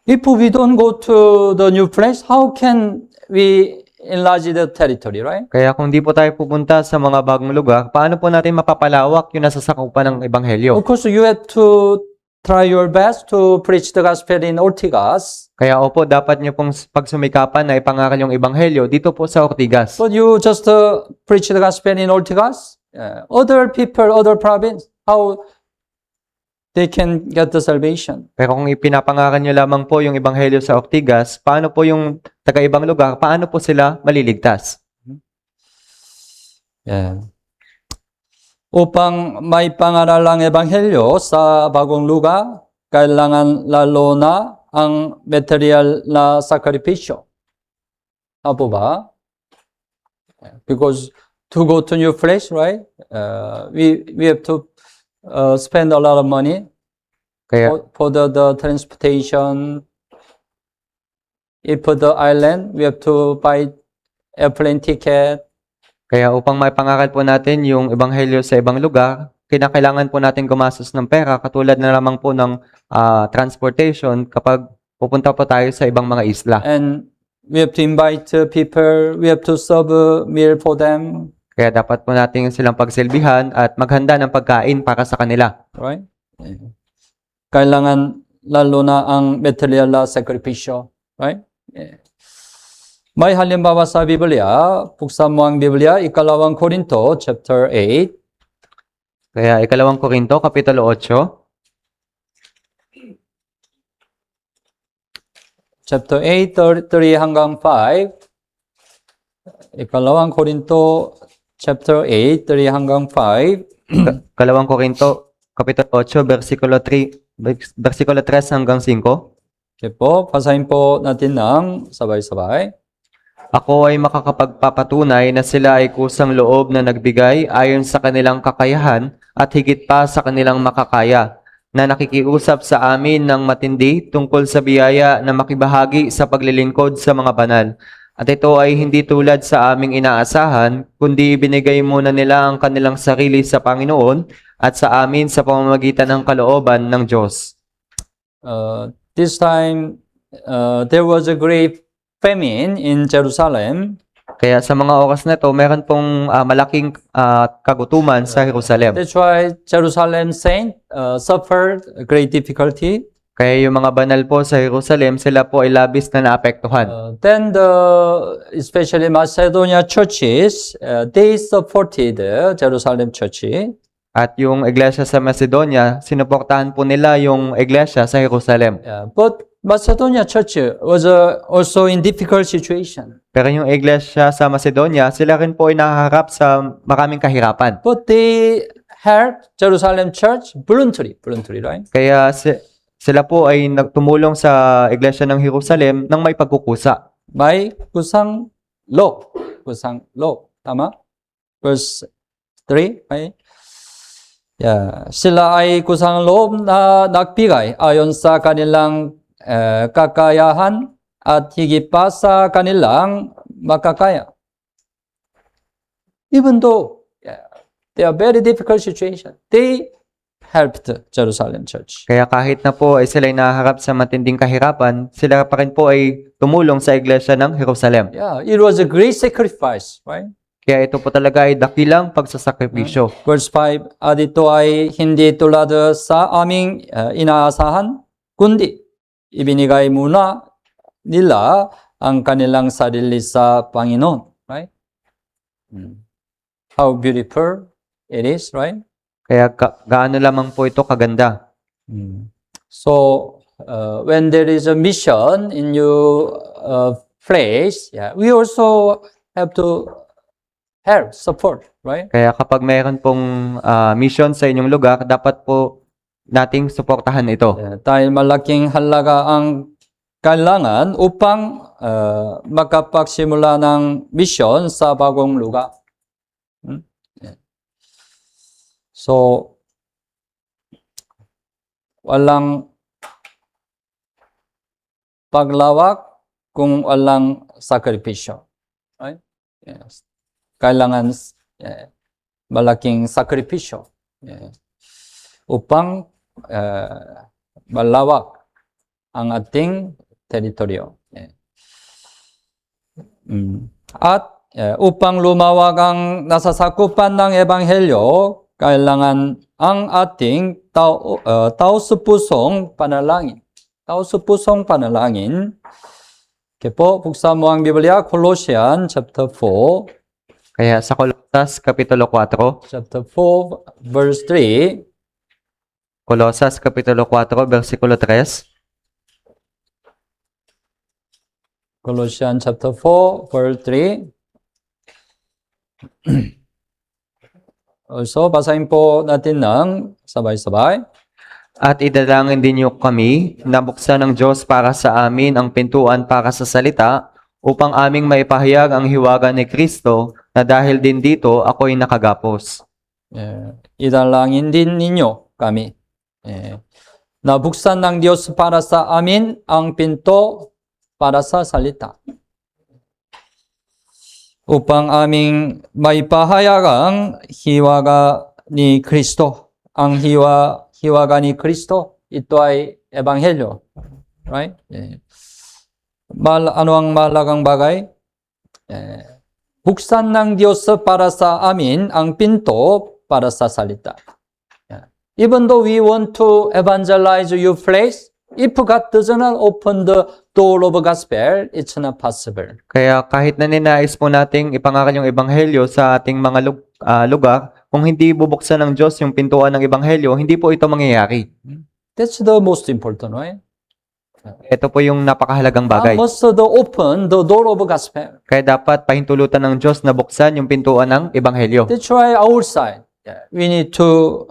If we don't go to the new place, how can we enlarge the territory, right? Kaya kung di po tayo pupunta sa mga bagong lugar, paano po natin mapapalawak yung nasasakupan ng ebanghelyo? Of course, you have to try your best to preach the gospel in Ortigas. Kaya opo, dapat niyo pong pagsumikapan na ipangaral yung ebanghelyo dito po sa Ortigas. But you just preach the gospel in Ortigas. Other people, other province, how they can get the salvation? Pero kung ipinapangaral niyo lamang po yung ebanghelyo sa Ortigas, paano po yung taga-ibang lugar, paano po sila maliligtas? Upang maipangaral ang ebanghelyo sa bagong lugar, kailangan lalo na ang material na sakripisyo. Apo ba? Because to go to new place, right? We have to spend a lot of money Kaya for the transportation. If for the island, we have to buy airplane ticket. Kaya upang maipangaral po natin yung ebanghelyo sa ibang lugar, kinakailangan po natin gumastos ng pera katulad na lamang po ng transportation kapag pupunta po tayo sa ibang mga isla. And we have to invite people, we have to serve a meal for them, Kaya dapat po natin silang pagsilbihan at maghanda ng pagkain para sa kanila. right? Kailangan lalo na ang material na sakripisyo, right? May halimbawa sa Biblia, Buksan mo ang Biblia, Ikalawang Korinto, chapter 8. Kaya ikalawang Korinto, kapitulo 8, Chapter 8, 3 hanggang 5. Ikalawang Korinto, chapter 8, 3 hanggang 5. Kalawang Korinto, kapitulo 8, versikulo 3 hanggang 5. Okay po, basahin po natin ng sabay-sabay. Ako ay makakapagpapatunay na sila ay kusang loob na nagbigay ayon sa kanilang kakayahan at higit pa sa kanilang makakaya, na nakikiusap sa amin ng matindi tungkol sa biyaya na makibahagi sa paglilingkod sa mga banal. At ito ay hindi tulad sa aming inaasahan, kundi ibinigay muna nila ang kanilang sarili sa Panginoon at sa amin sa pamamagitan ng kalooban ng Diyos. This time, there was a great famine in Jerusalem. Kaya sa mga oras na ito, meron pong malaking kagutuman sa Jerusalem. That's why Jerusalem saint suffered great difficulty. Kaya yung mga banal po sa Jerusalem, sila po ay labis na naapektuhan. Then especially Macedonia churches, they supported Jerusalem church. At yung iglesia sa Macedonia, sinuportahan po nila yung iglesia sa Jerusalem. But Macedonia church was also in difficult situation. Pero yung iglesia sa Macedonia, sila rin po ay nahaharap sa maraming kahirapan. But they helped Jerusalem church voluntarily, right? Kaya sila po ay nagtumulong sa iglesia ng Jerusalem ng may pagkukusa. May kusang loob. Tama? Verse 3, right? Sila ay kusang loob na nagbigay ayon sa kanilang kakayahan at higit pa sa kanilang makakaya. Even though they are very difficult situation, they helped Jerusalem church. Kaya kahit na po ay sila ay nahaharap sa matinding kahirapan, sila pa rin po ay tumulong sa iglesia ng Jerusalem. It was a great sacrifice, right? Kaya ito po talaga ay dakilang pagsasakripisyo. Verse 5, at ito ay hindi tulad sa aming inaasahan, kundi ibinigay muna nila ang kanilang sarili sa Panginoon, right? How beautiful it is, right? Kaya gaano lamang po ito kaganda. So, when there is a mission in your place, yeah, we also have to help, support, right? Kaya kapag mayroon pong mission sa inyong lugar, dapat po nating suportahan ito. Dahil malaking halaga ang kailangan upang makapagsimula ng mission sa bagong lugar. So, walang paglawak kung walang sakripisyo. Right? Yes. Kailangan malaking sakripisyo upang malawak ang ating teritoryo. At upang lumawak ang nasasakupan ng Ebanghelyo, kailangan ang ating taus-pusong panalangin. Taus-pusong panalangin. Okay po, buksan mo ang Biblia, Colossians chapter 4. Kaya sa Colosas Kapitulo 4, Chapter 4, verse 3. Colosas Kapitulo 4, versikulo 3. Colossians chapter 4, verse 3. Also, basahin po natin ng sabay-sabay. At idalangin din niyo kami na buksan ng Diyos para sa amin ang pintuan para sa salita upang aming maipahayag ang hiwaga ni Kristo na dahil din dito ako'y nakagapos. Idalangin din ninyo kami. Na buksan ng Diyos para sa amin ang pinto para sa salita. Upang aming maipahayag ang hiwaga ni Kristo. Ang hiwaga ni Kristo, ito ay Ebanghelyo. Right? Ano ang mahalagang bagay? Buksan ng Diyos para sa amin ang pinto para sa salita. Even though we want to evangelize your place, if God does not open the door of gospel, it's not possible. Kaya kahit na ninais po nating ipangaral yung Ebanghelyo sa ating mga lugar, kung hindi bubuksan ng Diyos yung pintuan ng Ebanghelyo, hindi po ito mangyayari. That's the most important, right? Ito po yung napakahalagang bagay. Must open the door of gospel. Kaya dapat pahintulutan ng Diyos na buksan yung pintuan ng Ebanghelyo. That's why our side, we need to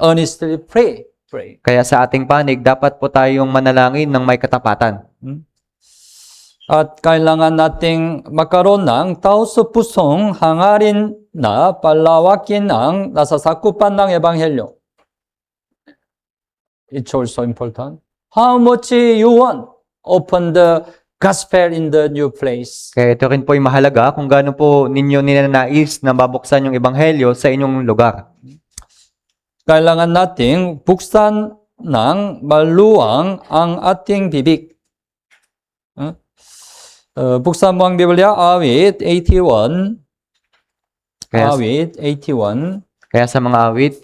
earnestly pray. Kaya sa ating panig, dapat po tayong manalangin ng may katapatan. At kailangan nating magkaroon ng taus-pusong hangarin na palawakin ang nasasakupan ng Ebanghelyo. It's also important. How much you want open the gospel in the new place. Kaya ito rin po yung mahalaga kung gaano po ninyo ninanais na mabuksan yung Ebanghelyo sa inyong lugar. Kailangan nating buksan ng maluwang ang ating bibig. Buksan mo ang Biblia, awit 81. Awit 81. Kaya sa mga awit,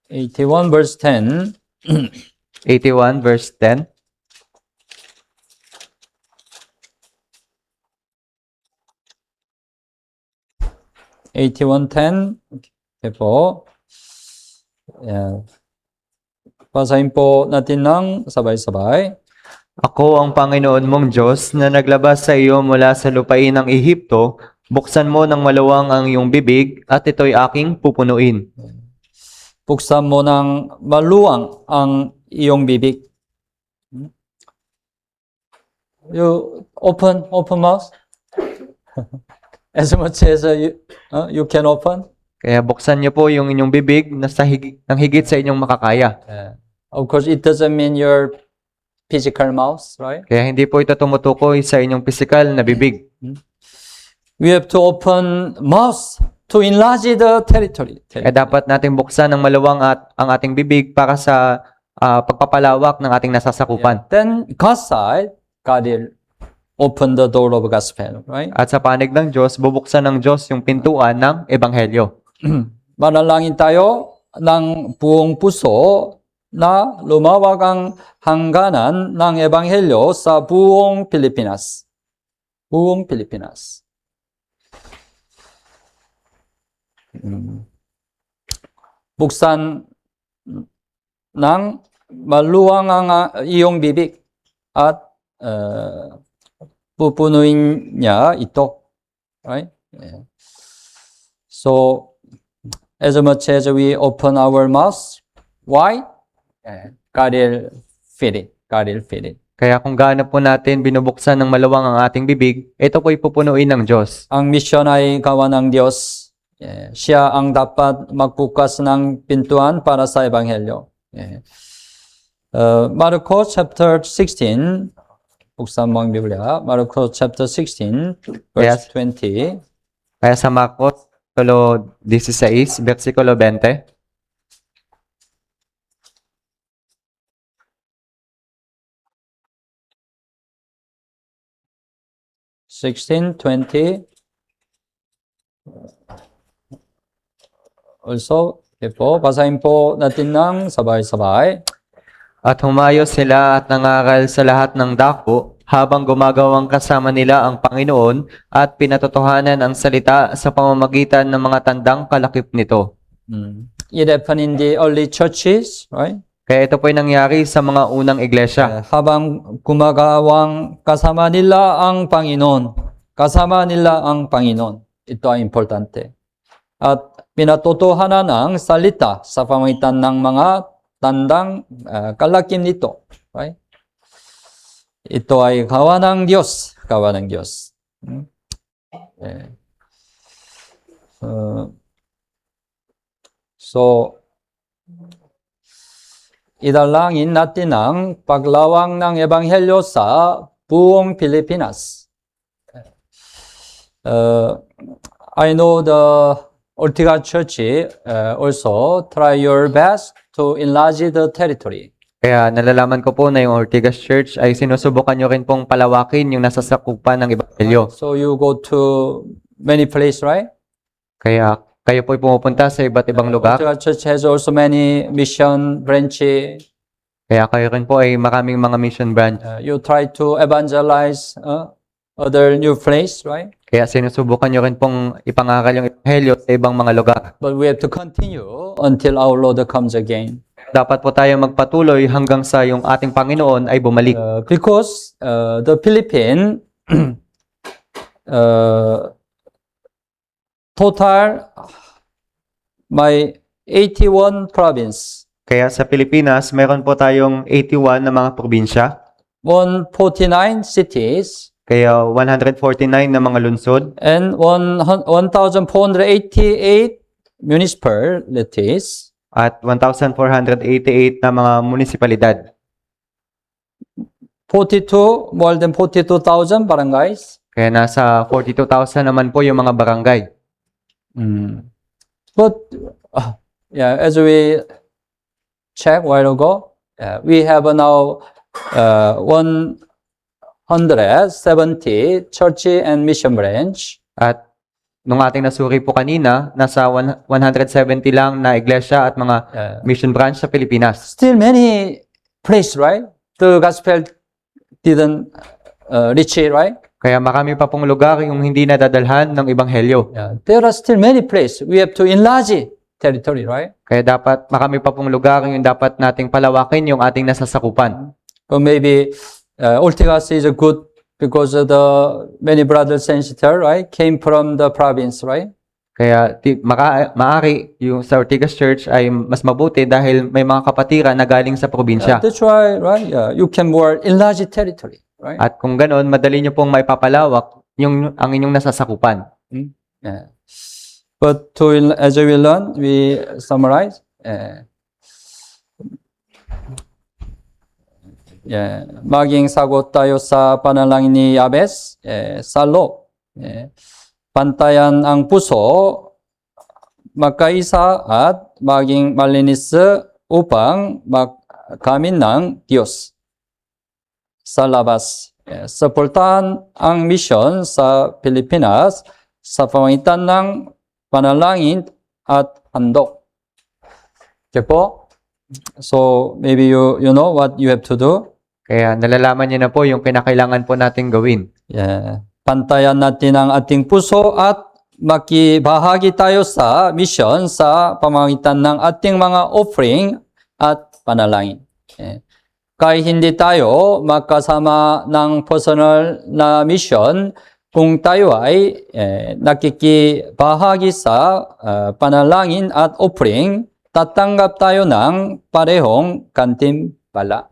81 verse 10. 81 verse 10. Okay po. Basahin po natin ng sabay-sabay. Ako ang Panginoon mong Diyos na naglabas sa iyo mula sa lupain ng Ehipto. Buksan mo ng maluwang ang iyong bibig at ito'y aking pupunuin. Buksan mo ng maluwang ang iyong bibig. You open mouth. As much as you can open. Kaya buksan niyo po yung inyong bibig na ng higit sa inyong makakaya. Of course, it doesn't mean your physical mouth, right? Kaya hindi po ito tumutukoy sa inyong pisikal na bibig. We have to open mouth to enlarge the territory. Kaya dapat natin buksan ng maluwang ang ating bibig para sa pagpapalawak ng ating nasasakupan. Then God's side, God will open the door of gospel, right? At sa panig ng Diyos, bubuksan ng Diyos yung pintuan ng Ebanghelyo. Manalangin tayo ng buong puso na lumawak ang hangganan ng Ebanghelyo sa buong Pilipinas. Buong Pilipinas. buksan ng maluwang iyong bibig at pupunuin niya ito. Right? Yeah. So, as much as we open our mouth wide, God will fill it. God will fill it. Kaya kung gaano po natin binubuksan ng maluwang ang ating bibig, ito po'y pupunuin ng Diyos. Ang misyon ay gawa ng Diyos. Siya ang dapat magbukas ng pintuan para sa Ebanghelyo. Marko chapter 16, buksan mo ang Biblia. Marko chapter 16, verse Yes. 20. Kaya sa Marcos, kapitulo 16, versikulo 20. 16:20. Also, po, basahin po natin ng sabay-sabay. At humayo sila at nangaral sa lahat ng dako habang gumagawang kasama nila ang Panginoon at pinatotohanan ang salita sa pamamagitan ng mga tandang kalakip nito. It happened in the early churches, right? Kaya ito po'y nangyari sa mga unang iglesia. Habang gumagawang kasama nila ang Panginoon. Kasama nila ang Panginoon. Ito ay importante. At pinatotohanan ang salita sa pamamagitan ng mga tandang kalakip nito. Right? Ito ay gawa ng Diyos. Gawa ng Diyos. So, idalangin natin ang paglawang ng Ebanghelyo sa buong Pilipinas. I know the Ortega Church also try your best to enlarge the territory. Kaya nalalaman ko po na yung Ortigas Church ay sinusubukan nyo rin pong palawakin yung nasasakupan ng Ebanghelyo. So you go to many places, right? Kaya kayo po'y pumupunta sa iba't ibang lugar. Ortega Church has also many mission branches. Kaya kayo rin po ay maraming mga mission branch. You try to evangelize other new place, right? Kaya sinusubukan nyo rin pong ipangaral yung Ebanghelyo sa ibang mga lugar. But we have to continue until our Lord comes again. Dapat po tayo magpatuloy hanggang sa yung ating Panginoon ay bumalik. Because the Philippines total may 81 province, Kaya sa Pilipinas, meron po tayong 81 na mga probinsya. 149 cities, Kaya 149 na mga lungsod and 1,488 municipalities, at 1,488 na mga munisipalidad. 42, more than 42,000 barangays. Kaya nasa 42,000 naman po yung mga barangay. But yeah, as we checked a while ago, we have now 170 church and mission branch. At nung ating nasuri po kanina, nasa 170 lang na iglesia at mga mission branch sa Pilipinas. Still many places, right? The gospel didn't reach it, right? Kaya marami pa pong lugar yung hindi nadadalhan ng Ebanghelyo. Yeah, there are still many places. We have to enlarge it, territory, right? Kaya dapat marami pa pong lugar yung dapat nating palawakin yung ating nasasakupan. Or maybe Ortigas is good because of the many brothers and sisters, right, came from the province, right? Kaya maari yung sa Ortigas Church ay mas mabuti dahil may mga kapatiran na galing sa probinsya. That's why, right? Yeah, you can more enlarge territory, right? At kung ganoon, madali nyo pong maipapalawak ang inyong nasasakupan. Yeah. But as we learn, we summarize. Maging sagot tayo sa panalangin ni Yabes, Salo. Pantayan ang puso, magkaisa at maging malinis upang magkamit ng Diyos. Sa labas, suportahan ang misyon sa Pilipinas sa pamamagitan ng panalangin at handog. Okay po? So, maybe you know what you have to do. Kaya nalalaman niyo na po yung kinakailangan po nating gawin. Pantayan natin ang ating puso at makibahagi tayo sa mission sa pamamagitan ng ating mga offering at panalangin. Kahit hindi tayo magkasama ng personal na mission, kung tayo ay nakikibahagi sa panalangin at offering, tatanggap tayo ng parehong gantimpala.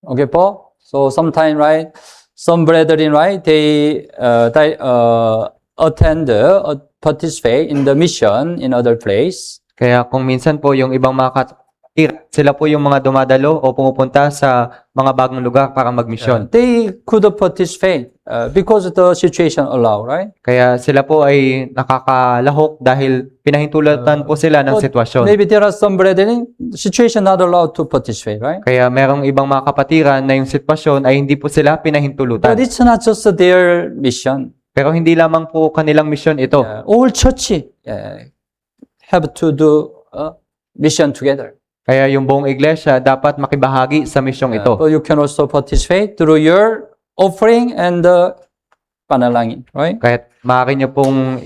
Okay po? So sometimes, right, some brethren, right, they attend, participate in the mission in other place. Kaya kung minsan po yung ibang mga sila po yung mga dumadalo o pumupunta sa mga bagong lugar para magmisyon. They could participate because the situation allow, right? Kaya sila po ay nakakalahok dahil pinahintulutan po sila ng But sitwasyon. maybe there are some brethren, situation not allowed to participate, right? Kaya merong ibang mga kapatiran na yung sitwasyon ay hindi po sila pinahintulutan. But it's not just their mission. Pero hindi lamang po kanilang misyon ito. All church have to do mission together. Kaya yung buong iglesia dapat makibahagi sa misyong ito. But you can also participate through your offering and panalangin, right? Kaya maaari nyo pong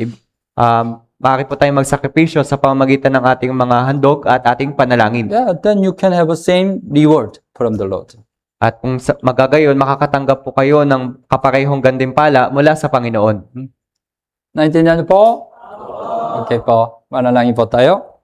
maaari po tayong magsakripisyo sa pamamagitan ng ating mga handog at ating panalangin. Yeah, then you can have the same reward from the Lord. At kung magagayon, makakatanggap po kayo ng kaparehong gantimpala mula sa Panginoon. Naintindihan niyo po? Okay po. Manalangin po tayo.